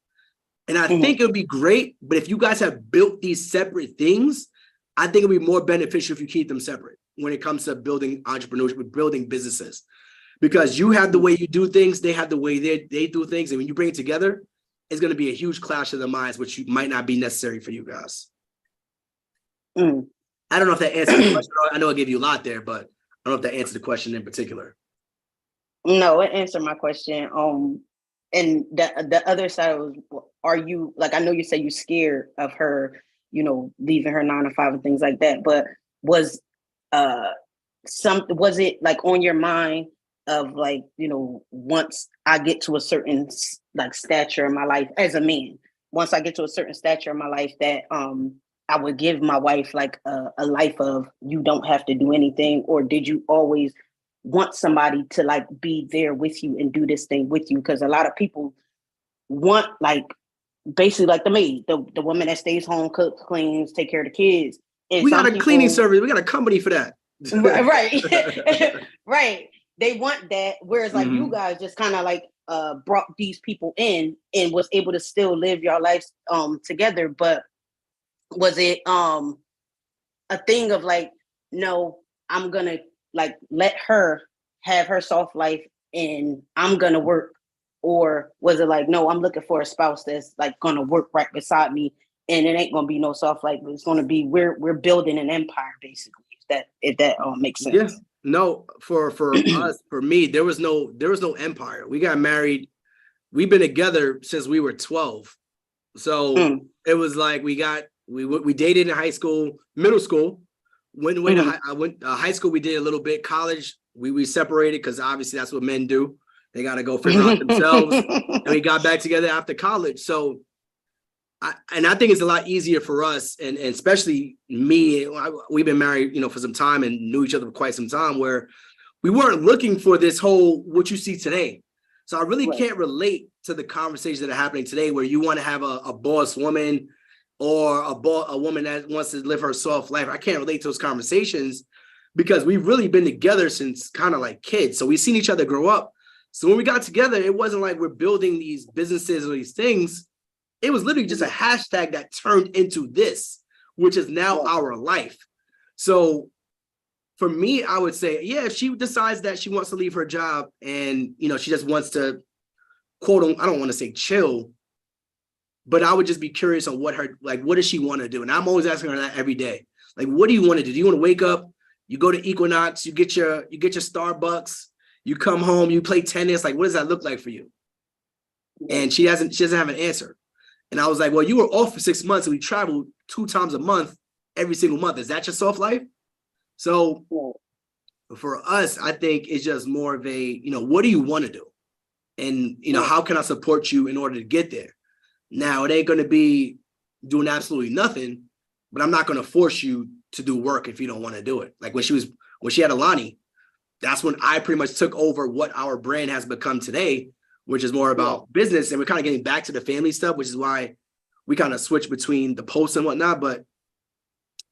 And I think it would be great, but if you guys have built these separate things, I think it would be more beneficial if you keep them separate when it comes to building entrepreneurship, building businesses. Because you have the way you do things, they have the way they do things. And when you bring it together, it's going to be a huge clash of the minds, which might not be necessary for you guys. I don't know if that answers the question. I know I gave you a lot there, but I don't know if that answered the question in particular. No, it answered my question. And the other side was, are you, like, I know you say you're scared of her, leaving her 9-to-5 and things like that, but was it like on your mind of like, once I get to a certain like stature in my life as a man, once I get to a certain stature in my life that I would give my wife like a life of, you don't have to do anything? Or did you always want somebody to like be there with you and do this thing with you. Because a lot of people want like basically like the maid, the woman that stays home, cooks, cleans, take care of the kids. And We got some a cleaning people, service. We got a company for that. right, right. They want that. Whereas like you Mhm. guys just kind of like brought these people in and was able to still live your life together. But was it a thing of like, no, I'm gonna like let her have her soft life and I'm gonna work? Or was it like, no, I'm looking for a spouse that's like gonna work right beside me and it ain't gonna be no soft life, but it's gonna be we're building an empire basically, if that makes sense. Yeah. No, for us, for me, there was no empire. We got married. We've been together since we were 12. So it was like we dated in high school, middle school. Went away to high school. We did a little bit. College, we separated because obviously that's what men do. They got to go figure out themselves. And we got back together after college. So, I think it's a lot easier for us, and especially me. We've been married, for some time and knew each other for quite some time, where we weren't looking for this whole what you see today. So I really can't relate to the conversations that are happening today, where you want to have a boss woman or a woman that wants to live her soft life. I can't relate to those conversations because we've really been together since kind of like kids. So we've seen each other grow up. So when we got together, it wasn't like we're building these businesses or these things. It was literally just a hashtag that turned into this, which is now our life. So for me, I would say, yeah, if she decides that she wants to leave her job and, she just wants to, quote, I don't want to say chill, but I would just be curious on what does she want to do? And I'm always asking her that every day. Like, what do you want to do? Do you want to wake up, you go to Equinox, you get your Starbucks, you come home, you play tennis? Like, what does that look like for you? And she doesn't have an answer. And I was like, well, you were off for 6 months and we traveled 2 times a month, every single month. Is that your soft life? So for us, I think it's just more of a, what do you want to do? And, how can I support you in order to get there? Now, it ain't going to be doing absolutely nothing, but I'm not going to force you to do work if you don't want to do it. Like when she had Alani, that's when I pretty much took over what our brand has become today, which is more about business. And we're kind of getting back to the family stuff, which is why we kind of switch between the posts and whatnot. But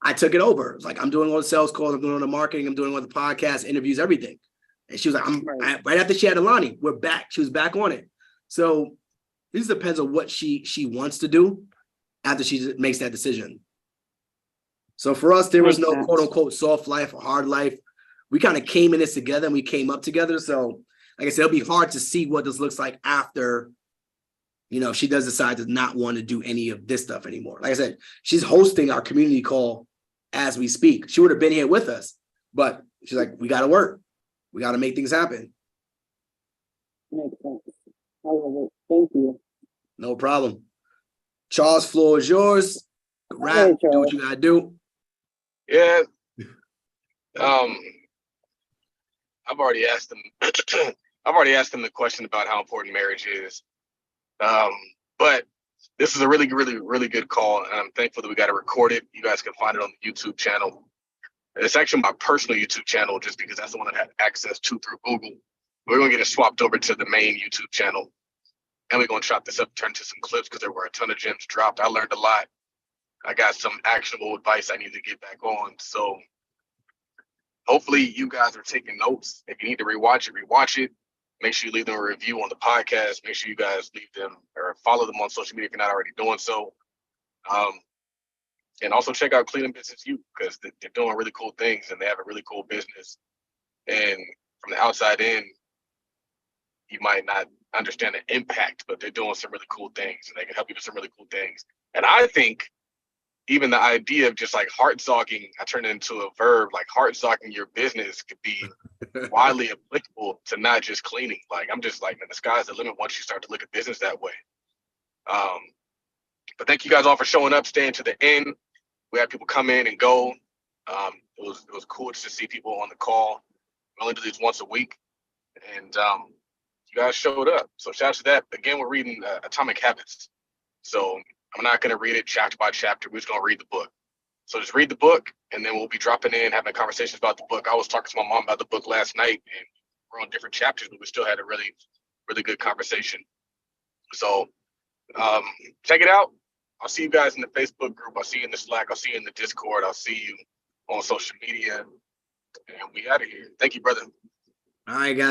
I took it over. It's like, I'm doing all the sales calls, I'm doing all the marketing, I'm doing all the podcasts, interviews, everything. And she was like, right after she had Alani, we're back. She was back on it. So this depends on what she wants to do after she makes that decision. So for us, there was no quote unquote soft life or hard life. We kind of came in this together and we came up together. So like I said, it'll be hard to see what this looks like after, if she does decide to not want to do any of this stuff anymore. Like I said, she's hosting our community call as we speak. She would have been here with us, but she's like, we got to work. We got to make things happen. Makes sense. I love it. Thank you. No problem. Charles, floor is yours. Rap, do what you got to do. Yeah. I've already asked them. I've already asked them the question about how important marriage is. But this is a really, really, really good call, and I'm thankful that we got it recorded. You guys can find it on the YouTube channel. It's actually my personal YouTube channel, just because that's the one I had access to through Google. We're gonna get it swapped over to the main YouTube channel, and we're gonna chop this up, turn into some clips, because there were a ton of gems dropped. I learned a lot. I got some actionable advice I need to get back on. So hopefully you guys are taking notes. If you need to rewatch it. Make sure you leave them a review on the podcast. Make sure you guys leave them or follow them on social media if you're not already doing so. And also check out Clean Business Youth, because they're doing really cool things and they have a really cool business. And from the outside in, you might not understand the impact, but they're doing some really cool things and they can help you with some really cool things. And I think even the idea of just like Hartzogging, I turned it into a verb, like Hartzogging your business could be widely applicable to not just cleaning. Like, I'm just like, man, the sky's the limit once you start to look at business that way. But thank you guys all for showing up, staying to the end. We had people come in and go. It was cool just to see people on the call. We only do these once a week, and you guys showed up. So shout out to that. Again, we're reading Atomic Habits. So I'm not going to read it chapter by chapter. We're just going to read the book. So just read the book and then we'll be dropping in, having conversations about the book. I was talking to my mom about the book last night, and we're on different chapters, but we still had a really, really good conversation. So check it out. I'll see you guys in the Facebook group. I'll see you in the Slack. I'll see you in the Discord. I'll see you on social media. And we out of here. Thank you, brother. All right, guys.